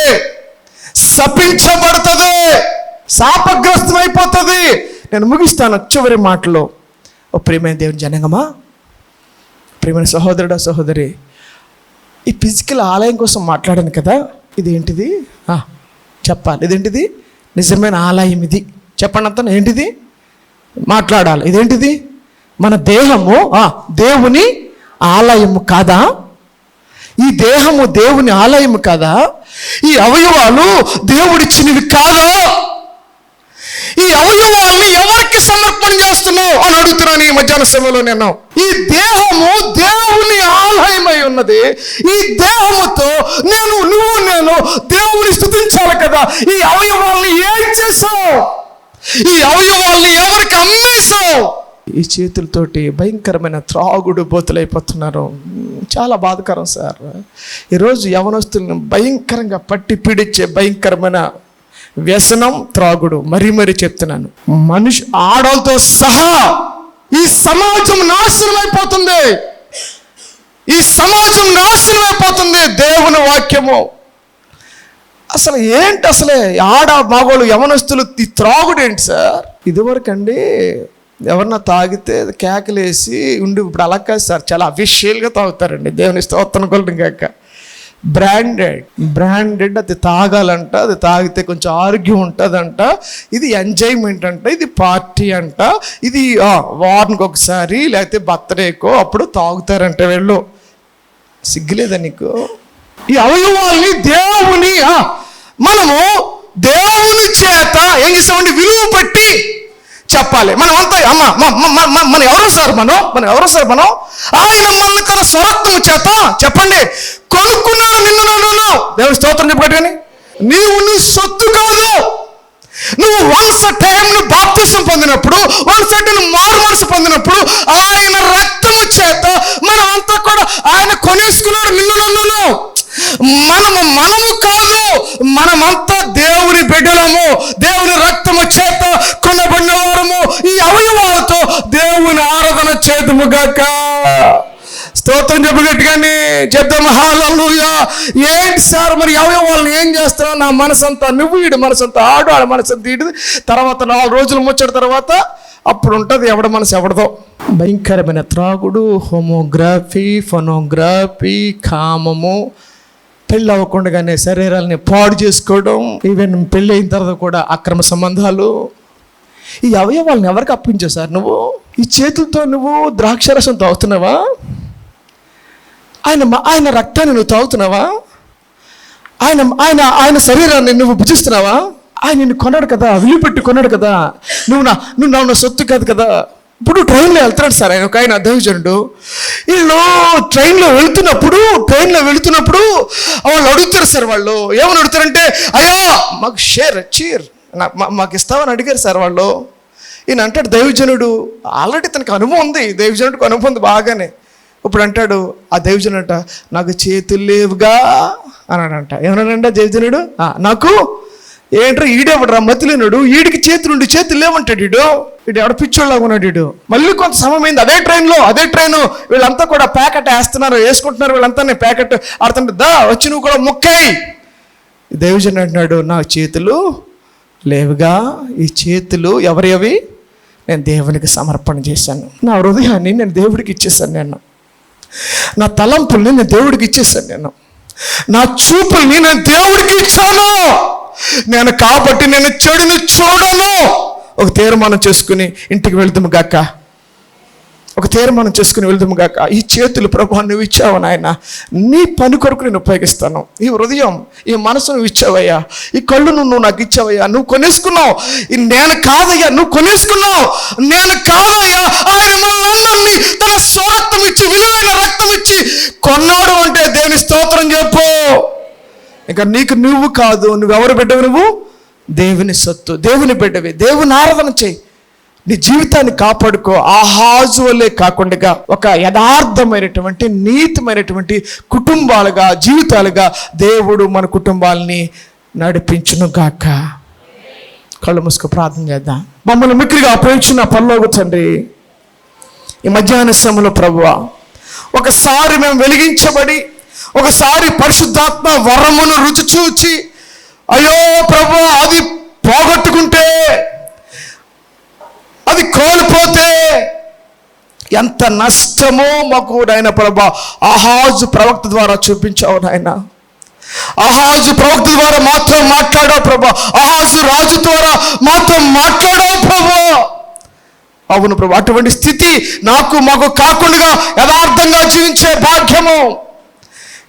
శపించబడుతుంది, శాపగ్రస్తం అయిపోతుంది. నేను ముగిస్తాను చివరి మాటలో. ఓ ప్రియమైన దేవుని జనంగమా, ప్రియమైన సహోదరుడా సహోదరి, ఈ ఫిజికల్ ఆలయం కోసం మాట్లాడాను కదా, ఇదేంటిది చెప్పాలి. ఇదేంటిది? నిజమైన ఆలయం ఇది. చెప్పండి అంతా, ఏంటిది మాట్లాడాలి. ఇదేంటిది? మన దేహము దేవుని ఆలయము కాదా? ఈ దేహము దేవుని ఆలయము కాదా? ఈ అవయవాలు దేవుడిచ్చినవి కాదా? ఈ అవయవాల్ని ఎవరికి సమర్పణ చేస్తున్నావు అని అడుగుతున్నాను ఈ మధ్యాహ్న సమయంలో. నేను ఈ దేహము దేవుని ఆలయమై ఉన్నది. ఈ దేహముతో నేను దేవుని స్తుతించాలి కదా. ఈ అవయవాల్ని ఏం చేసావు? ఈ అవయవాల్ని ఎవరికి అమ్మేశావు? ఈ చేతులతోటి భయంకరమైన త్రాగుడు బోతులైపోతున్నారు. చాలా బాధకరం సార్. ఈరోజు యవనస్తులను భయంకరంగా పట్టి పీడించే భయంకరమైన వ్యసనం త్రాగుడు. మరీ చెప్తున్నాను, మనిషి ఆడలతో సహా ఈ సమాజం నాశనం అయిపోతుంది. దేవుని వాక్యము అసలు ఏంటి? అసలే ఆడ మగోళ్ళు యవనస్తులు ఈ త్రాగుడు ఏంటి సార్? ఇదివరకు అండి ఎవరన్నా తాగితే కేకలేసి ఉండి, ఇప్పుడు అలా కాదు సార్, చాలా అఫీషియల్గా తాగుతారండి. దేవుని స్తోత్రం కొలడం కాక. బ్రాండెడ్ అది తాగాలంట, అది తాగితే కొంచెం ఆరోగ్యం ఉంటుందంట, ఇది ఎంజాయ్మెంట్ అంట, ఇది పార్టీ అంట, ఇది వారానికి ఒకసారి లేకపోతే బర్త్డేకో అప్పుడు తాగుతారంట వీళ్ళు. సిగ్గులేదా నీకు? ఈ అవయవాల్ని మనము దేవుని చేత ఏం చేస్తామండి? విలువ పెట్టి చెప్పాలి. మనం అంతా మనం ఎవరు సార్? మనం ఆయన మన తన స్వరక్తము చేత చెప్పండి కొనుక్కున్నాడు నిన్ను. దేవుని స్తోత్రం చెప్పగట్టుగాని, నీవు నీ సొత్తు కాదు. నువ్వు వన్స్ టైం బాప్తిసం పొందినప్పుడు, వన్స్ మారు మనసు పొందినప్పుడు ఆయన రక్తము చేత మనం అంతా కూడా ఆయన కొనేసుకున్నాడు నిన్ను. మనము కాదు, మనమంతా దేవుని బిడ్డలము, దేవుని రక్తము చేత కొనబడిన వారము. ఈ అవయవాలతో దేవుని ఆరాధన చేతుముగాక. స్తోత్రం చెప్పగట్టుగాని చెప్తాము హల్లెలూయా. ఏంటి సార్ మరి అవయవాళ్ళని ఏం చేస్తున్నావు? నా మనసంతా నువ్వు, ఈడు మనసంతా ఆడు, ఆడ మనసంతా ఈడు. తర్వాత 4 రోజులు ముచ్చట తర్వాత అప్పుడు ఉంటుంది ఎవడ మనసు ఎవడదో. భయంకరమైన త్రాగుడు, హోమోగ్రఫీ, ఫోనోగ్రఫీ, కామము, పెళ్ళి అవ్వకుండానే శరీరాలని పాడు చేసుకోవడం, ఈవెన్ పెళ్ళి అయిన తర్వాత కూడా అక్రమ సంబంధాలు. ఈ అవయవాలను ఎవరికి అప్పించావు సార్ నువ్వు? ఈ చేతులతో నువ్వు ద్రాక్షరసం తాగుతున్నావా? ఆయన రక్తాన్ని నువ్వు తాగుతున్నావా? ఆయన శరీరాన్ని నువ్వు భుజిస్తున్నావా? ఆయన నిన్ను కొన్నాడు కదా, విలుపెట్టి కొన్నాడు కదా. నువ్వు నా సొత్తు కాదు కదా. ఇప్పుడు ట్రైన్లో వెళ్తున్నాడు సార్ ఆయన దైవజనుడు. వీళ్ళు ట్రైన్లో వెళుతున్నప్పుడు వాళ్ళు అడుగుతారు సార్. వాళ్ళు ఏమని అడుగుతారంటే, అయ్యా మాకు చీర్ మాకు ఇస్తామని అడిగారు సార్ వాళ్ళు. ఈయన అంటాడు దైవజనుడు, ఆల్రెడీ తనకు అనుభవం ఉంది, దైవజనుడికి అనుభవం ఉంది బాగానే. ఇప్పుడు అంటాడు ఆ దైవజనుడు, నాకు చేతులు లేవుగా అన్నాడంట. ఏమన్నాడంట దైవజనుడు, నాకు ఏంట్రా ఈడెవడరా మతిలేనుడు, ఈడికి చేతులు లేవంటాడు. వీడు ఎవడ పిచ్చోళ్ళగా ఉన్నాడు వీడు. మళ్ళీ కొంత సమయం అయింది, అదే ట్రైను వీళ్ళంతా కూడా ప్యాకెట్ వేసుకుంటున్నారు. వీళ్ళంతా ప్యాకెట్ ఆడుతుంటే, దా వచ్చి నువ్వు కూడా మొక్కాయి. దైవజనుడు అంటున్నాడు, నా చేతులు లేవుగా. ఈ చేతులు ఎవరి అవి? నేను దేవునికి సమర్పణ చేశాను. నా హృదయాన్ని నేను దేవుడికి ఇచ్చేసాను. నా తలంపుల్ని నేను దేవుడికి ఇచ్చేసాను. నా చూపుల్ని నేను దేవుడికి ఇచ్చాను. కాబట్టి నేను చెడుని చూడను. ఒక తీర్మానం చేసుకుని ఇంటికి వెళ్దాము గాక. ఈ చేతులు ప్రభు నువ్వు ఇచ్చావు నాయన, నీ పని కొరకు నేను ఉపయోగిస్తాను. ఈ హృదయం, ఈ మనసు నువ్వు ఇచ్చావయ్యా. ఈ కళ్ళు నువ్వు నాకు ఇచ్చావయ్యా. నువ్వు కొనేసుకున్నావు. నేను కాదయ్యా, నువ్వు కొనేసుకున్నావు. నేను కాదయ్యా, ఆయన మనందరినీ తన స్వరక్తం ఇచ్చి, విలువైన రక్తం ఇచ్చి కొన్నాడు అంటే దేవుని స్తోత్రం చెప్పు. ఇంకా నీకు నువ్వు కాదు, నువ్వెవరు బిడ్డవు? నువ్వు దేవుని సొత్తు, దేవుని బిడ్డవి. దేవుని ఆరాధన చేయి, నీ జీవితాన్ని కాపాడుకో. ఆహాజు వల్లే కాకుండా ఒక యథార్థమైనటువంటి నీతిమైనటువంటి కుటుంబాలుగా, జీవితాలుగా దేవుడు మన కుటుంబాలని నడిపించును గాక. కళ్ళు మూసుకు ప్రార్థన చేద్దాం. మమ్మల్ని మిక్కిలిగా అప్పగించిన పరలోక తండ్రి, ఈ మధ్యాహ్న సమయంలో ప్రభువా, ఒకసారి మేము వెలిగించబడి, ఒకసారి పరిశుద్ధాత్మ వరమును రుచి చూచి, అయ్యో ప్రభు అది పోగొట్టుకుంటే, అది కోల్పోతే ఎంత నష్టమో మాకు నాయన ప్రభా ఆహాజు ప్రవక్త ద్వారా చూపించావు నాయన. ఆహాజు ప్రవక్త ద్వారా మాత్రం మాట్లాడావు ప్రభా. ఆహాజు రాజు ద్వారా మాత్రం మాట్లాడావు ప్రభా. అవును ప్రభా, అటువంటి స్థితి మాకు కాకుండా యథార్థంగా జీవించే భాగ్యము,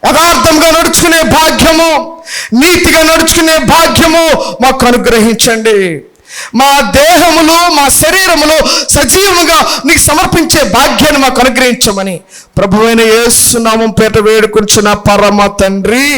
యథార్థంగా నడుచుకునే భాగ్యము, నీతిగా నడుచుకునే భాగ్యము మాకు అనుగ్రహించండి. మా దేహములు, మా శరీరములు సజీవముగా నీకు సమర్పించే భాగ్యాన్ని మాకు అనుగ్రహించమని ప్రభువైన యేసు నామం పేరిట వేడుకొనుచున్న పరమ తండ్రి.